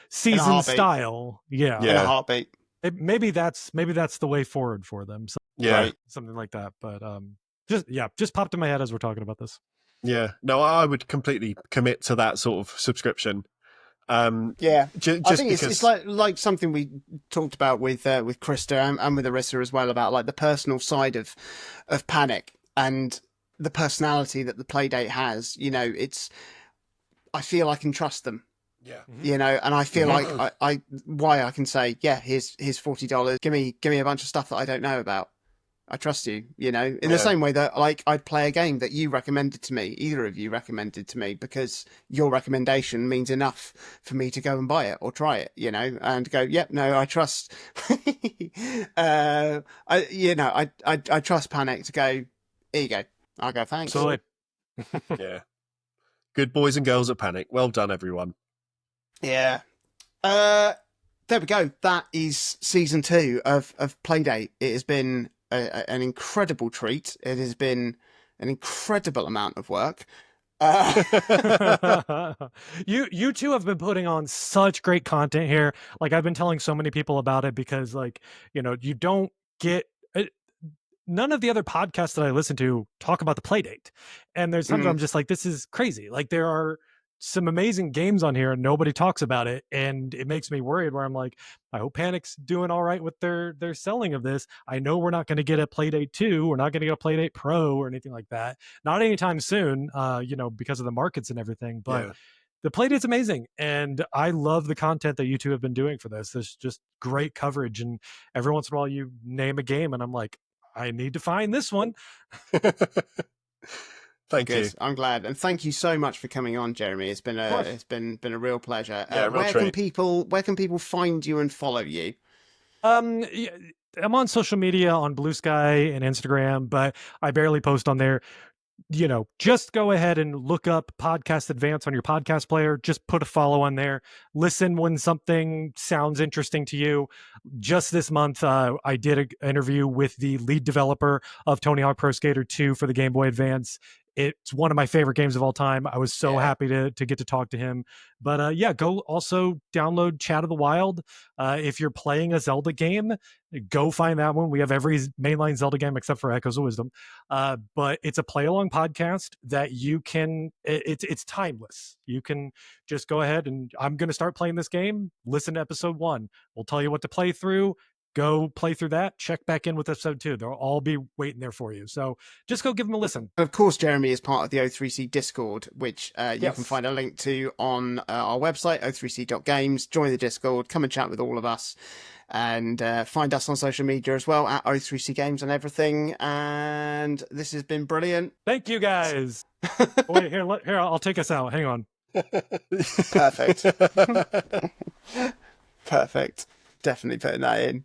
season style. Yeah. In a heartbeat. Maybe that's the way forward for them. Something like that. But just popped in my head as we're talking about this. Yeah, no, I would completely commit to that sort of subscription. I think it's like something we talked about with Krista and with Arissa as well, about like the personal side of Panic and the personality that the Playdate has. You know, I feel I can trust them. Yeah. You know, and I feel like I can say, here's $40. Give me a bunch of stuff that I don't know about. I trust you, you know, in the same way that like I'd play a game that you recommended to me, either of you recommended to me, because your recommendation means enough for me to go and buy it or try it, you know, and go, I trust, I trust Panic to go, here you go. I'll go, thanks. Absolutely. Yeah. Good boys and girls at Panic. Well done, everyone. Yeah. There we go. That is season 2 of Playdate. It has been an incredible treat. It has been an incredible amount of work. You two have been putting on such great content here. Like I've been telling so many people about it because, like, you know, you don't get none of the other podcasts that I listen to talk about the Playdate. And there's times where I'm just like, this is crazy. Like there are some amazing games on here and nobody talks about it, and it makes me worried where I'm like, I hope Panic's doing all right with their selling of this. I know we're not going to get a Playdate 2, we're not going to get a Playdate Pro or anything like that, not anytime soon, you know, because of the markets and everything, but the Playdate's amazing, and I love the content that you two have been doing for this. There's just great coverage, and every once in a while you name a game and I'm like, I need to find this one. Thank you. I'm glad, and thank you so much for coming on, Jeremy. It's been a real pleasure. Where can people find you and follow you? I'm on social media on Blue Sky and Instagram, but I barely post on there. You know, just go ahead and look up Podcast Advance on your podcast player. Just put a follow on there. Listen when something sounds interesting to you. Just this month, I did an interview with the lead developer of Tony Hawk Pro Skater 2 for the Game Boy Advance. It's one of my favorite games of all time. I was so happy to get to talk to him. But yeah, go also download Chat of the Wild. If you're playing a Zelda game, go find that one. We have every mainline Zelda game except for Echoes of Wisdom. But it's a play along podcast that you can, it's timeless. You can just go ahead and I'm going to start playing this game. Listen to episode 1. We'll tell you what to play through. Go play through that. Check back in with episode 2. They'll all be waiting there for you. So just go give them a listen. And of course, Jeremy is part of the O3C Discord, which you can find a link to on our website, o3c.games. Join the Discord, come and chat with all of us, and find us on social media as well, at O3C Games and everything. And this has been brilliant. Thank you, guys. Wait, here, I'll take us out. Hang on. Perfect. Perfect. Definitely putting that in.